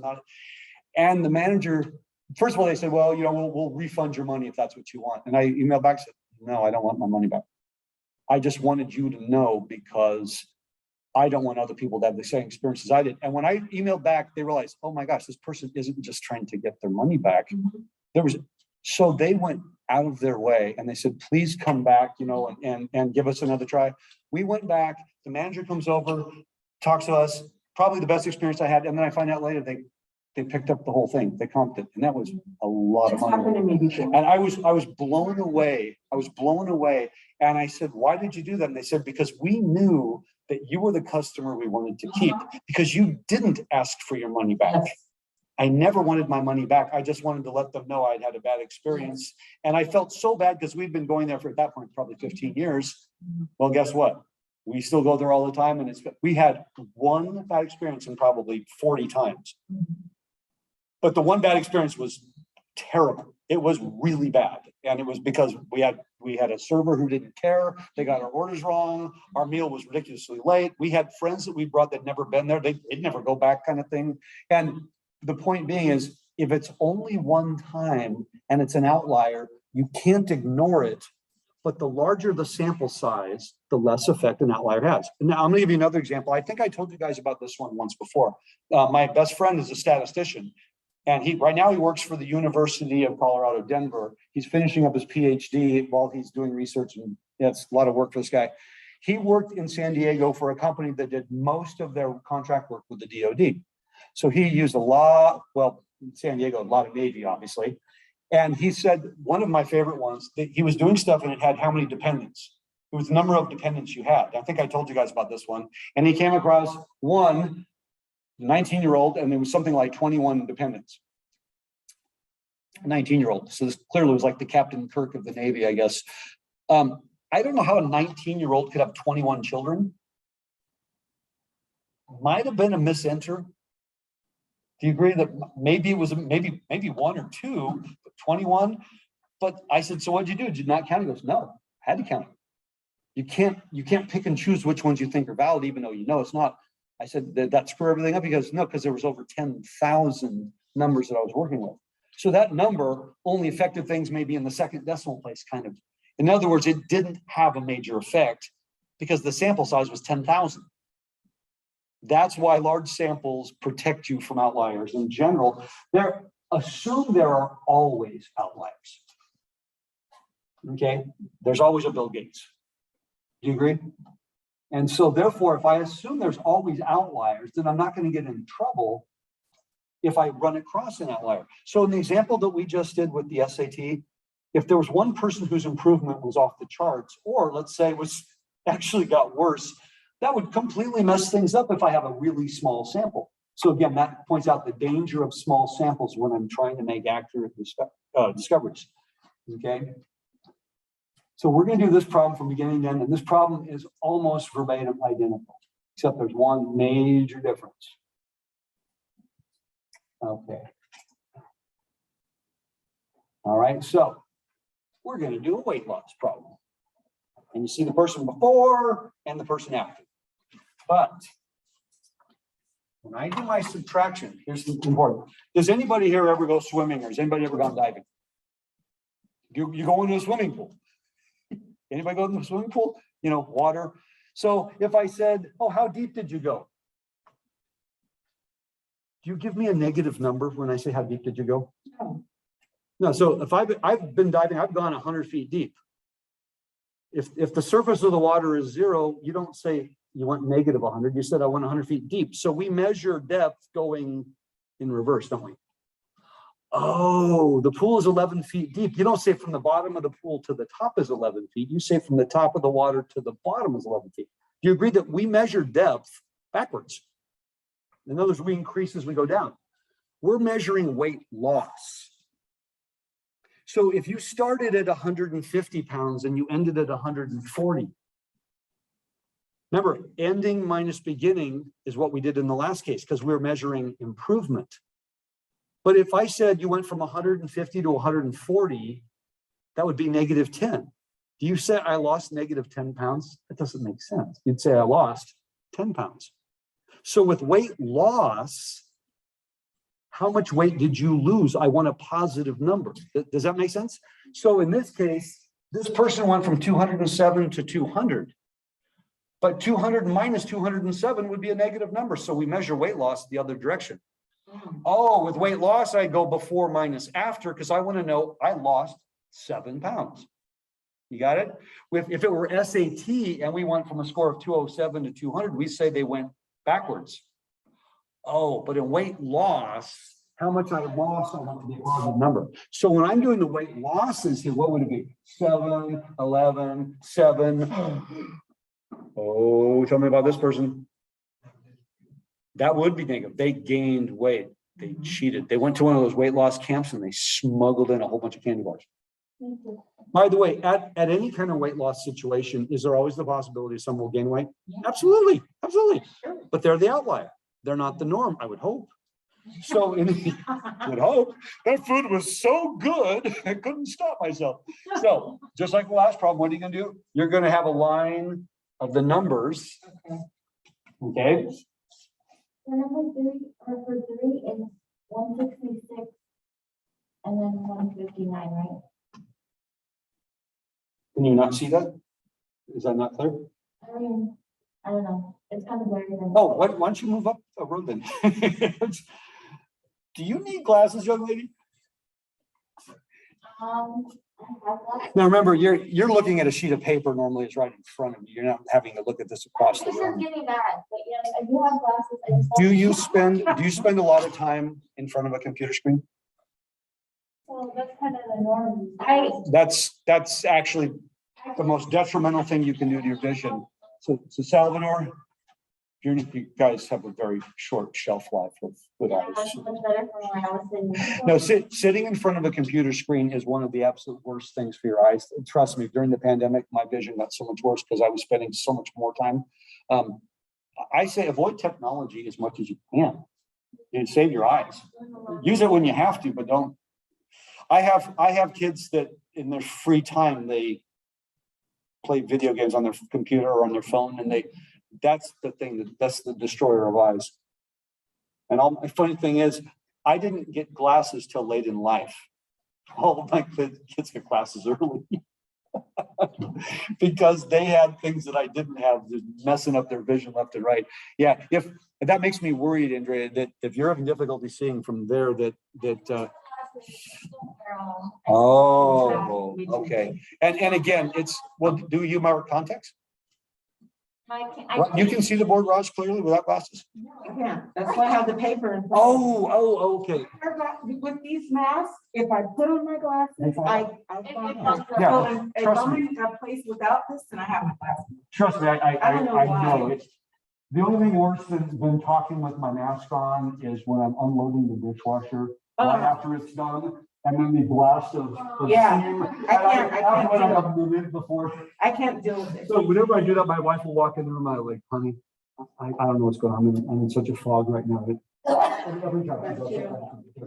and the manager. First of all, they said, well, you know, we'll refund your money if that's what you want. And I emailed back and said, no, I don't want my money back. I just wanted you to know because I don't want other people to have the same experience as I did. And when I emailed back, they realized, oh my gosh, this person isn't just trying to get their money back. So they went out of their way and they said, please come back, you know, and give us another try. We went back, the manager comes over, talks to us, probably the best experience I had. And then I find out later they picked up the whole thing. They comped it. And that was a lot of money. Happened to me before. And I was blown away. And I said, why did you do that? And they said, because we knew that you were the customer we wanted to keep because you didn't ask for your money back. Yes. I never wanted my money back. I just wanted to let them know I'd had a bad experience. And I felt so bad because we'd been going there for, at that point, probably 15 years. Well, guess what? We still go there all the time. And we had one bad experience in probably 40 times. But the one bad experience was terrible. It was really bad. And it was because we had a server who didn't care. They got our orders wrong. Our meal was ridiculously late. We had friends that we brought that never been there. They'd never go back kind of thing. And the point being is, if it's only one time and it's an outlier, you can't ignore it. But the larger the sample size, the less effect an outlier has. And now I'm gonna give you another example. I think I told you guys about this one once before. My best friend is a statistician. And right now he works for the University of Colorado, Denver. He's finishing up his PhD while he's doing research, and it's a lot of work for this guy. He worked in San Diego for a company that did most of their contract work with the DoD. So he used a lot, well, in San Diego, a lot of Navy, obviously. And he said, one of my favorite ones, that he was doing stuff and it had how many dependents. It was the number of dependents you had. I think I told you guys about this one. And he came across one 19-year-old, and there was something like 21 dependents. 19-year-old. So this clearly was like the Captain Kirk of the Navy, I guess. I don't know how a 19-year-old could have 21 children. Might have been a misenter. Do you agree that maybe it was maybe one or two, but 21? But I said, so what'd you do? Did you not count? He goes, no, had to count. You can't pick and choose which ones you think are valid, even though you know it's not. I said, that screw everything up? Because no, because there was over 10,000 numbers that I was working with. So that number only affected things maybe in the second decimal place, kind of. In other words, it didn't have a major effect because the sample size was 10,000. That's why large samples protect you from outliers. In general, assume there are always outliers. Okay, there's always a Bill Gates. Do you agree? And so therefore, if I assume there's always outliers, then I'm not going to get in trouble if I run across an outlier. So in the example that we just did with the SAT, if there was one person whose improvement was off the charts, or let's say was actually got worse, that would completely mess things up if I have a really small sample. So again, that points out the danger of small samples when I'm trying to make accurate discoveries. Okay. So we're going to do this problem from beginning to end, and this problem is almost verbatim identical, except there's one major difference. Okay. All right, so we're going to do a weight loss problem. And you see the person before and the person after. But when I do my subtraction, here's the important. Does anybody here ever go swimming, or has anybody ever gone diving? You go into a swimming pool. Anybody go in the swimming pool? You know, water. So if I said, oh, how deep did you go? Do you give me a negative number when I say how deep did you go? No. So if I've been diving, I've gone 100 feet deep. If the surface of the water is 0, you don't say you went negative 100. You said I went 100 feet deep. So we measure depth going in reverse, don't we? Oh, the pool is 11 feet deep. You don't say from the bottom of the pool to the top is 11 feet. You say from the top of the water to the bottom is 11 feet. Do you agree that we measure depth backwards? In other words, we increase as we go down. We're measuring weight loss. So if you started at 150 pounds and you ended at 140, remember, ending minus beginning is what we did in the last case because we're measuring improvement. But if I said you went from 150 to 140, that would be negative 10. Do you say I lost negative 10 pounds? That doesn't make sense. You'd say I lost 10 pounds. So with weight loss, how much weight did you lose? I want a positive number. Does that make sense? So in this case, this person went from 207 to 200. But 200 minus 207 would be a negative number. So we measure weight loss the other direction. Oh, with weight loss, I go before minus after because I want to know I lost 7 pounds. You got it? If it were SAT and we went from a score of 207 to 200, we say they went backwards. Oh, but in weight loss, how much I lost, I want to be a positive number. So when I'm doing the weight losses here, what would it be? 7, 11, 7. Oh, tell me about this person. That would be negative. They gained weight. They cheated. They went to one of those weight loss camps and they smuggled in a whole bunch of candy bars. By the way, at any kind of weight loss situation, is there always the possibility someone will gain weight? Absolutely. Absolutely. But they're the outlier. They're not the norm, I would hope. So I would hope. That food was so good, I couldn't stop myself. So just like the last problem, what are you going to do? You're going to have a line of the numbers. Okay. For number 3, or for 3, it's 166 and then 159, right? Can you not see that? Is that not clear? I mean, I don't know. It's kind of blurry. Oh, why don't you move up a road then? Do you need glasses, young lady? I have that. Now remember, you're looking at a sheet of paper. Normally, it's right in front of you. You're not having to look at this across the This is room. getting bad, but yes, I do have glasses. I just Do you spend a lot of time in front of a computer screen? So that's kind of the norm. That's actually I the most detrimental thing you can do to your vision. So Salvador, you guys have a very short shelf life of good eyes. That's much better for my house than. No, sitting in front of a computer screen is one of the absolute worst things for your eyes. Trust me, during the pandemic, my vision got so much worse because I was spending so much more time. I say avoid technology as much as you can. And save your eyes. Use it when you have to, but don't. I have kids that in their free time, they play video games on their computer or on their phone, and that's the thing, that's the destroyer of eyes. And the funny thing is, I didn't get glasses till late in life. All of my kids get glasses early. Because they had things that I didn't have, just messing up their vision left and right. Yeah, if that makes me worried, Andrea, that if you're having difficulty seeing from there, oh, okay. And again, it's, well, do you wear contacts? You can see the board, Raj, clearly without glasses? Yeah, that's why I have the paper. in front of me. Oh, okay. With these masks, if I put on my glasses, I find. Yeah, So if trust I'm me. in a place without this, then I have my glasses. Trust me, I don't know I why. know it. The only thing worse than talking with my mask on is when I'm unloading the dishwasher right after it's done, and then the blast of Yeah, steam. I can't When do I'm the minute before. I can't deal with it. So whenever I do that, my wife will walk in the room, I'm like, honey, I don't know what's going on. I'm in such a fog right now. Every time I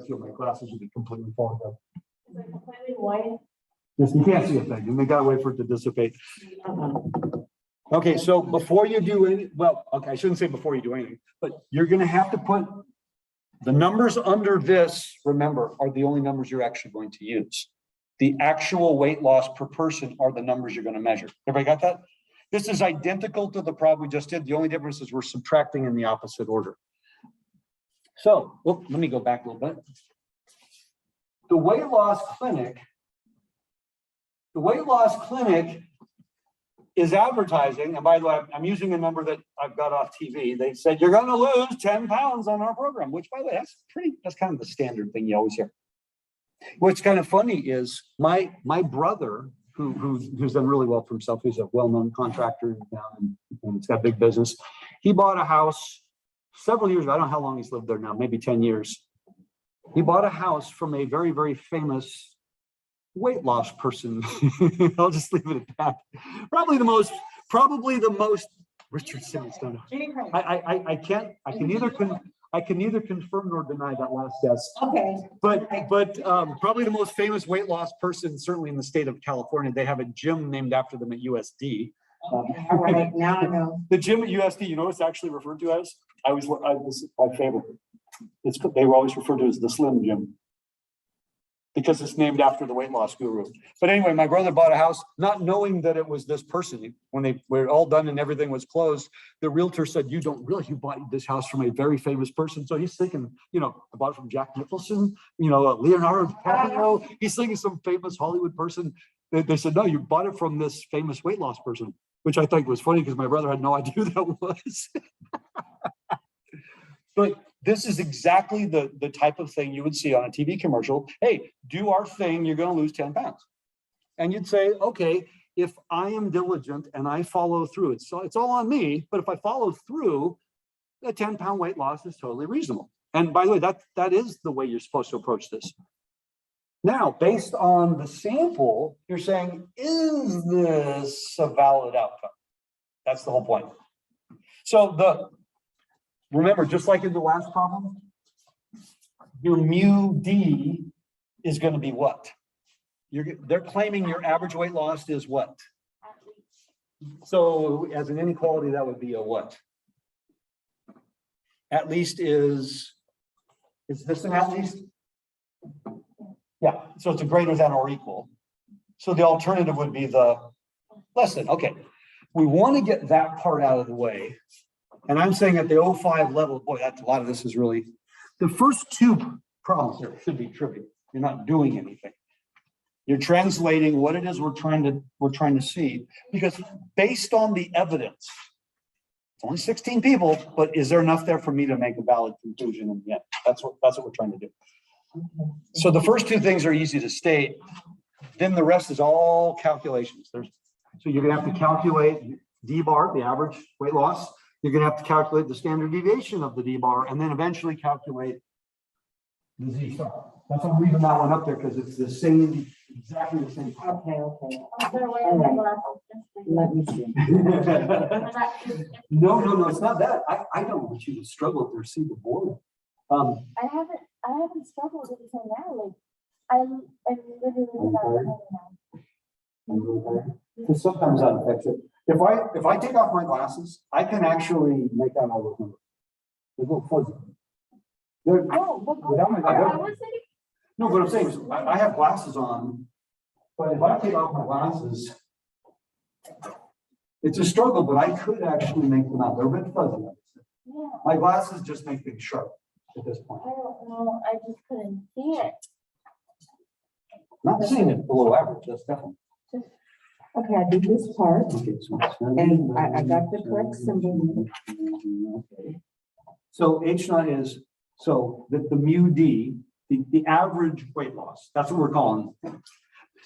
feel my glasses will be completely fogged up. Is it completely white? Yes, you can't see a thing, and they gotta wait for it to dissipate. Okay, so before you do any, well, okay, I shouldn't say before you do anything, but you're gonna have to put the numbers under this, remember, are the only numbers you're actually going to use. The actual weight loss per person are the numbers you're gonna measure. Everybody got that? This is identical to the problem we just did. The only difference is we're subtracting in the opposite order. So, let me go back a little bit. The weight loss clinic is advertising, and by the way, I'm using a number that I've got off TV. They said you're going to lose 10 pounds on our program, which, by the way, that's kind of the standard thing you always hear. What's kind of funny is my brother, who's done really well for himself. He's a well-known contractor in town, and he's got a big business. He bought a house several years ago. I don't know how long he's lived there now, maybe 10 years. He bought a house from a very, very famous weight loss person. I'll just leave it at that. Probably the most Richard Simmons. I can neither confirm nor deny that last guess. Okay. But probably the most famous weight loss person, certainly in the state of California. They have a gym named after them at USD. All right, now I know. The gym at USD, you know what it's actually referred to as? This is my favorite. They were always referred to as the Slim Gym, because it's named after the weight loss guru. But anyway, my brother bought a house not knowing that it was this person. When they were all done and everything was closed, the realtor said, you bought this house from a very famous person. So he's thinking, I bought it from Jack Nicholson, Leonardo DiCaprio. He's thinking some famous Hollywood person. They said, no, you bought it from this famous weight loss person, which I think was funny because my brother had no idea who that was. But this is exactly the type of thing you would see on a TV commercial. Hey, do our thing, you're going to lose 10 pounds. And you'd say, okay, if I am diligent and I follow through, it's all on me, but if I follow through, a 10-pound weight loss is totally reasonable. And by the way, that is the way you're supposed to approach this. Now, based on the sample, you're saying, is this a valid outcome? That's the whole point. So remember, just like in the last problem, your mu D is going to be what? They're claiming your average weight loss is what? So as an inequality, that would be a what? At least is this an at least? Yeah, so it's a greater than or equal. So the alternative would be the less than. Okay, we want to get that part out of the way. And I'm saying at the 05 level, boy, that's a lot of this is really, the first two problems here should be trivial. You're not doing anything. You're translating what it is we're trying to see, because based on the evidence, it's only 16 people, but is there enough there for me to make a valid conclusion in the end? That's what we're trying to do. So the first two things are easy to state. Then the rest is all calculations. So you're gonna have to calculate D bar, the average weight loss. You're gonna have to calculate the standard deviation of the D bar and then eventually calculate the Z star. That's why I'm leaving that one up there because it's the same, exactly the same. Okay, okay. I'm gonna wear my glasses just for you. Let me see. No, it's not that. I don't want you to struggle to receive the board. I haven't struggled until now, like, I'm literally without now. Because sometimes that affects it. If I take off my glasses, I can actually make out all those numbers. They're a little fuzzy. They're- Oh, but Without my- I was thinking, No, what I'm saying is, I have glasses on, but if I take off my glasses, it's a struggle, but I could actually make them out. They're a bit fuzzy. yeah, My glasses just make things sharp at this point. I don't know, I just couldn't see it. Not saying it's below average, that's definitely. Okay, I did this part. Okay, so And I got the correct symbol. Okay. So H naught is, so the mu D, the average weight loss, that's what we're calling.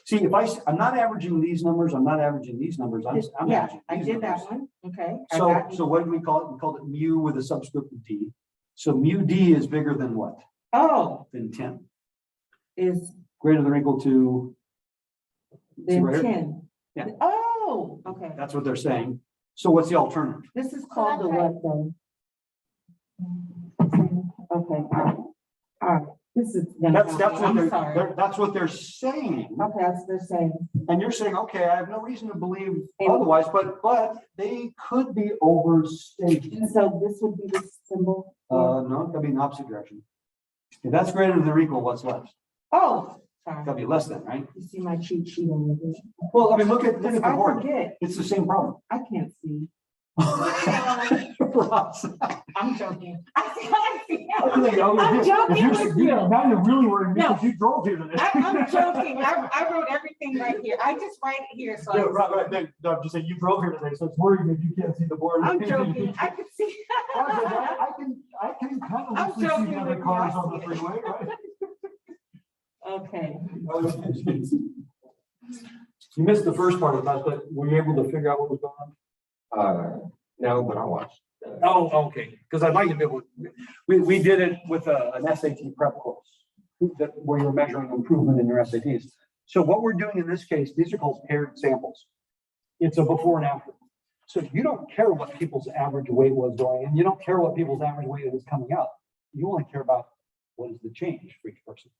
See, if I'm not averaging these numbers, I'm not averaging these numbers, I'm Yeah, averaging I these did that numbers. one, okay. I So, got- so what did we call it? We called it mu with a subscript of D. So mu D is bigger than what? Oh, Than 10, is greater than or equal to, then right here? 10. Yeah. Oh, okay. that's what they're saying. So what's the alternative? This is called the what then? Okay. All right, this is. That's what I'm sorry. that's what they're saying. Okay, that's what they're saying. And you're saying, okay, I have no reason to believe otherwise, but they could be overstated. And so this would be the symbol. No, it could be in the opposite direction. If that's greater than or equal, what's left? Oh, It sorry. could be less than, right? You see my cheat sheet over here. Well, I mean, look at the I board. forget. It's the same problem. I can't see. Ross. I'm joking. I can't see. I'm joking with you. Now you're really worried No. because you drove here today. I'm joking. I wrote everything right here. I just write it here, so. Yeah, right. No, I'm just saying you drove here today, so it's worrying if you can't see the board. I'm joking. I can see. I can kind of I'm loosely see joking the other with you. cars I on the see it. freeway, right? Okay. You missed the first part of that, but were you able to figure out what was going on? No, but I'll watch. Oh, okay, because I'd like to be able, we did it with an SAT prep course. Where you're measuring improvement in your SATs. So what we're doing in this case, these are called paired samples. It's a before and after. So you don't care what people's average weight was going in, you don't care what people's average weight is coming out. You only care about what is the change for each person.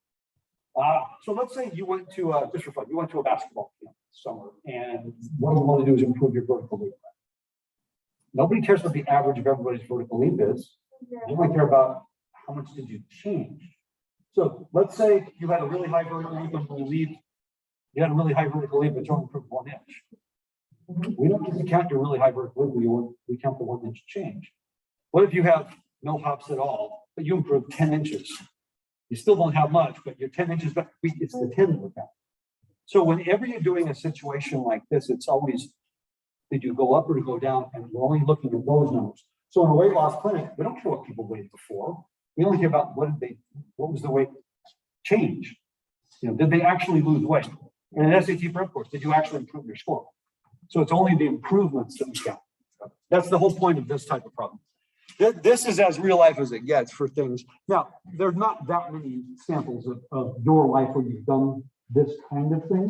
So let's say you went to, just for fun, you went to a basketball camp this summer, and what you want to do is improve your vertical leap. Nobody cares what the average of everybody's vertical leap is. You only care about how much did you change. So let's say you had a really high vertical leap and you had a really high vertical leap, but you only improved 1 inch. We don't get to count your really high vertical leap, we count the 1 inch change. What if you have no hops at all, but you improve 10 inches? You still don't have much, but you're 10 inches back. It's the 10 that we're counting. So whenever you're doing a situation like this, it's always, did you go up or go down? And we're only looking at those numbers. So in a weight loss clinic, we don't care what people weighed before. We only care about what was the weight change? You know, did they actually lose weight? In an SAT prep course, did you actually improve your score? So it's only the improvements that we count. That's the whole point of this type of problem. This is as real life as it gets for things. Now, there's not that many samples of your life where you've done this kind of thing.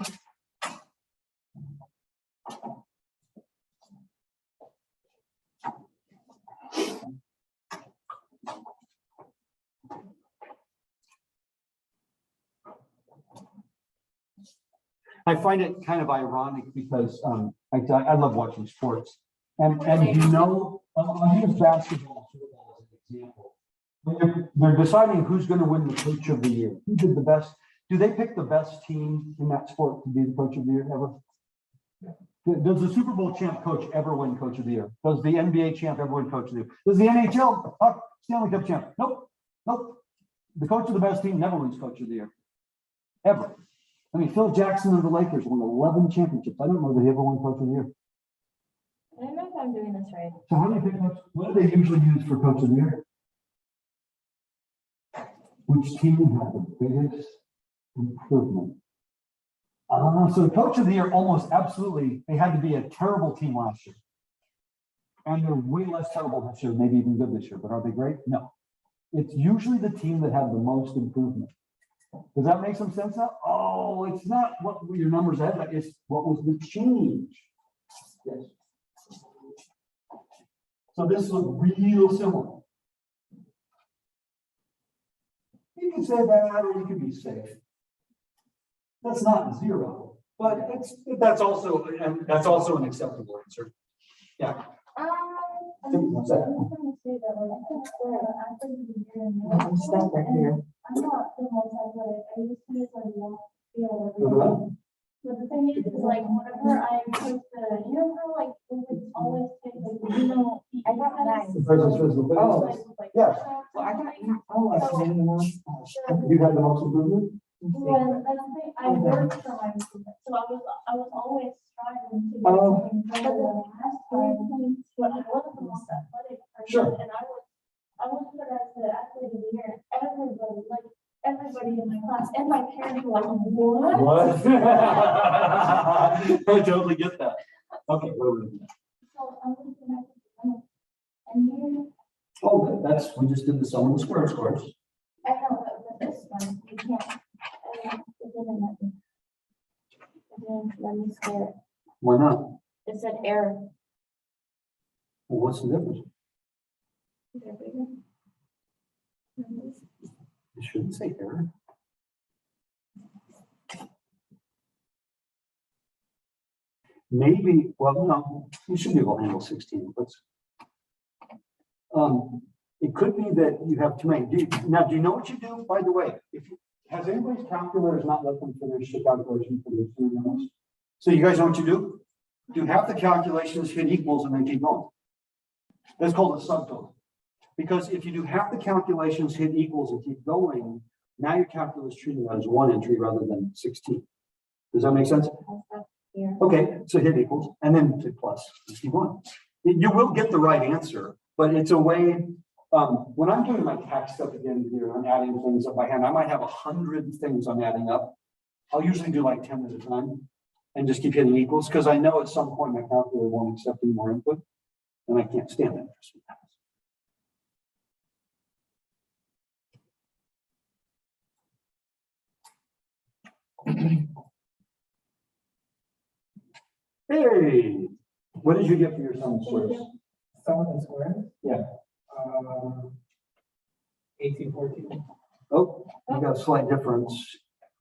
I find it kind of ironic because I love watching sports. And you know, I'll use basketball and football as an example. When they're deciding who's going to win the coach of the year. Who did the best? Do they pick the best team in that sport to be the coach of the year ever? Does the Super Bowl champ coach ever win coach of the year? Does the NBA champ ever win coach of the year? Does the NHL Stanley Cup champ? Nope. The coach of the best team never wins coach of the year. Ever. I mean, Phil Jackson of the Lakers won 11 championships. I don't know that he ever won coach of the year. I don't know if I'm doing this right. So how do you pick coach? What do they usually use for coach of the year? Which team had the biggest improvement? So the coach of the year, almost absolutely, they had to be a terrible team last year. And they're way less terrible this year, maybe even good this year, but are they great? No. It's usually the team that have the most improvement. Does that make some sense now? Oh, it's not what your numbers had, it's what was the change. Yes. So this looks real similar. You can say that, or you can be safe. That's not zero, but that's also an acceptable answer. Yeah. What's that? I'm stuck right here. I'm not the most athletic. I used to just like walk field every day. But the thing is like whenever I put you know how like we would always take like, you know, I got that. The presence physical fitness. Yeah. Well, I got, oh, I can You had the most improvement? Well, that's the thing, I worked for my improvement, so I was always striving to get Oh. something better than last time, but I wasn't the most athletic person, Sure. and I was put as the athlete of the year, everybody in my class, and my parents were like, what? What? I totally get that. Okay, what are we looking at? So I'm looking at the, and you, Oh, that's, we just did the sum of the square scores. I know, but this one, you can't, it didn't let me. It didn't let me square it. Why not? It said error. Well, what's the difference? Is it bigger? It shouldn't say error. Maybe, well, no, you should be able to handle 16. Let's. It could be that you have too many. Now, do you know what you do, by the way? Has anybody's calculators not let them finish the calculation for the 2 numbers? So you guys know what you do? Do half the calculations, hit equals, and then keep going. That's called a subtotal. Because if you do half the calculations, hit equals, and keep going, now your calculus treating that as 1 entry rather than 16. Does that make sense? Here. Okay, so hit equals, and then hit plus, and keep going. You will get the right answer, but it's a way, when I'm doing my tax stuff at the end of the year, I'm adding things up by hand, I might have 100 things I'm adding up. I'll usually do like 10 at a time and just keep hitting equals, because I know at some point my calculator won't accept any more input, and I can't stand that. Hey, what did you get for your sum of squares? Sum of the squares? Yeah. 1814. Oh, you got a slight difference,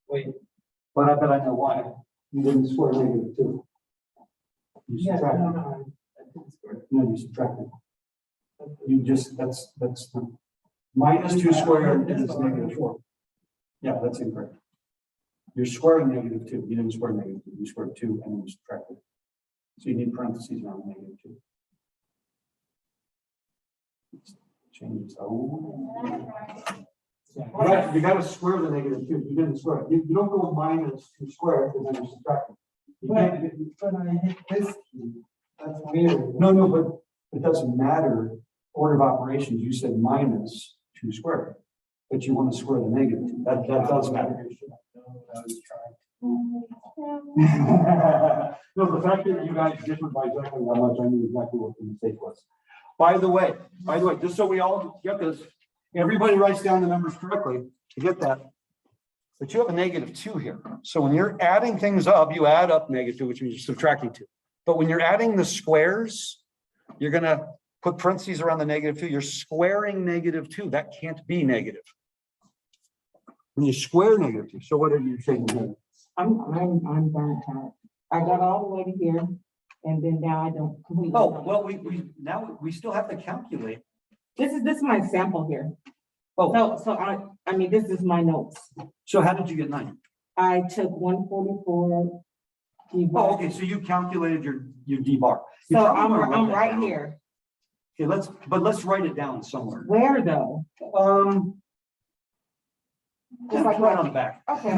Wait, but I bet I know why. You didn't square -2. You yeah, subtracted. no, I didn't square. No, you subtracted. You just, that's the -2 squared is -4. Yeah, that's incorrect. You're squaring -2. You didn't square -2. You squared 2 and then you subtracted. So you need parentheses around -2. Changes. Oh. Right, you gotta square the -2. You didn't square it. You don't go -2 squared and then you subtract it. You can't- But I hit this key. That's weird. No, but it doesn't matter. Order of operations, you said -2 squared, but you want to square the -2. That does matter. I was trying. No, the fact that you guys differed by exactly how much, I knew exactly what the mistake was. By the way, just so we all get this, everybody writes down the numbers correctly to get that. But you have a -2 here. So when you're adding things up, you add up -2, which means you're subtracting 2. But when you're adding the squares, you're gonna put parentheses around the -2. You're squaring -2. That can't be negative. When you square -2, so what are you saying here? I'm burnt out. I got all the way to here, and then now I don't completely. Oh, well, we still have to calculate. This is my sample here. Oh, So I mean, this is my notes. so how did you get 9? I took 144. Oh, okay, so you calculated your D bar. You So probably I'm wanna write that right down. here. Okay, let's write it down somewhere. Where though? Just like right on the back. Okay,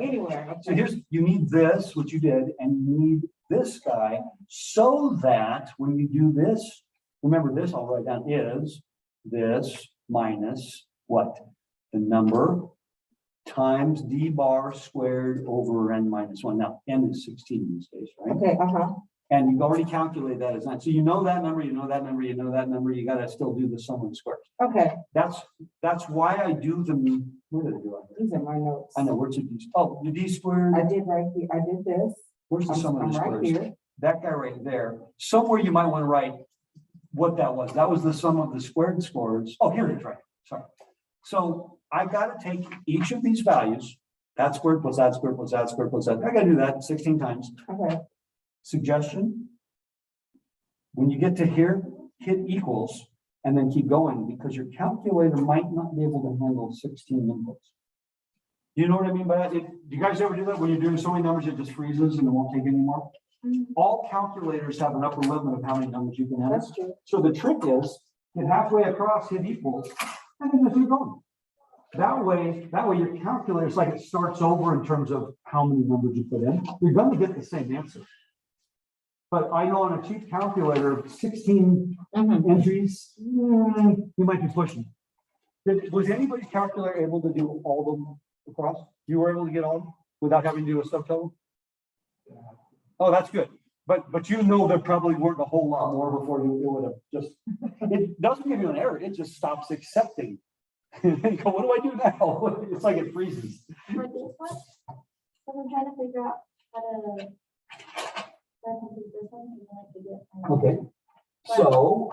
anywhere. So you need this, what you did, and you need this guy, so that when you do this, remember this, I'll write down is this minus what? The number times d bar squared over n minus one. Now, n is 16 in this case, right? Okay, And you've already calculated that as 9. So you know that number, you know that number, you know that number, you gotta still do the sum of the squares. okay, That's why I do them. Where did I do it? these are my notes. I know, where's the d? Oh, the d squared, I did right here, I did this. where's the sum of I'm the right squares? here. That guy right there. Somewhere you might want to write what that was. That was the sum of the squared scores. Oh, here it is, right. Sorry. So I've got to take each of these values, that squared plus that squared plus that squared plus that. I got to do that 16 times. Okay, Suggestion. When you get to here, hit equals and then keep going because your calculator might not be able to handle 16 inputs. You know what I mean by that? Do you guys ever do that when you're doing so many numbers, it just freezes and it won't take any more? All calculators have an upper limit of how many numbers you can have. that's true. So the trick is, get halfway across, hit equals, and then just keep going. That way your calculator, it's like it starts over in terms of how many numbers you put in. You're gonna get the same answer. But I know on a cheap calculator, 16 entries, you might be pushing. Was anybody's calculator able to do all of them across? You were able to get all of them without having to do a subtotal? Oh, that's good. But you know there probably weren't a whole lot more before it would have just, it doesn't give you an error, it just stops accepting. And you go, what do I do now? It's like it freezes. For this one, so I'm trying to figure out how to complete this one, and then I could get. Okay.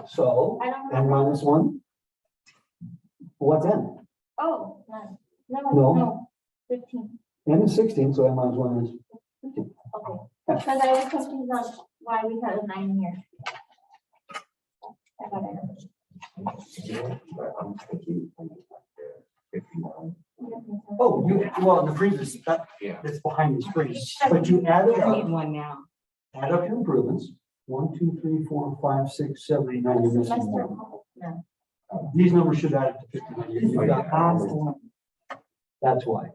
So, I don't n know. minus one. What's n? Oh, none. No. No, 15. N is 16, so n minus one is 15. Okay. Because I was confused on why we had a 9 here. I got it. Oh, well, the previous, that's behind the screen, but you add it I need up, one now. add up your improvements. 1, 2, 3, 4, 5, 6, 7, 8, 9, you're missing Semester. one. These numbers should add up to 59. You've got half one. That's why.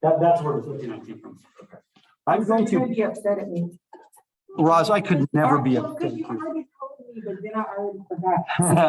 That's where the 59 came from. I'm going You're to, be upset at me. Roz, I could never be Well, 'cause you already told me, but then I already forgot.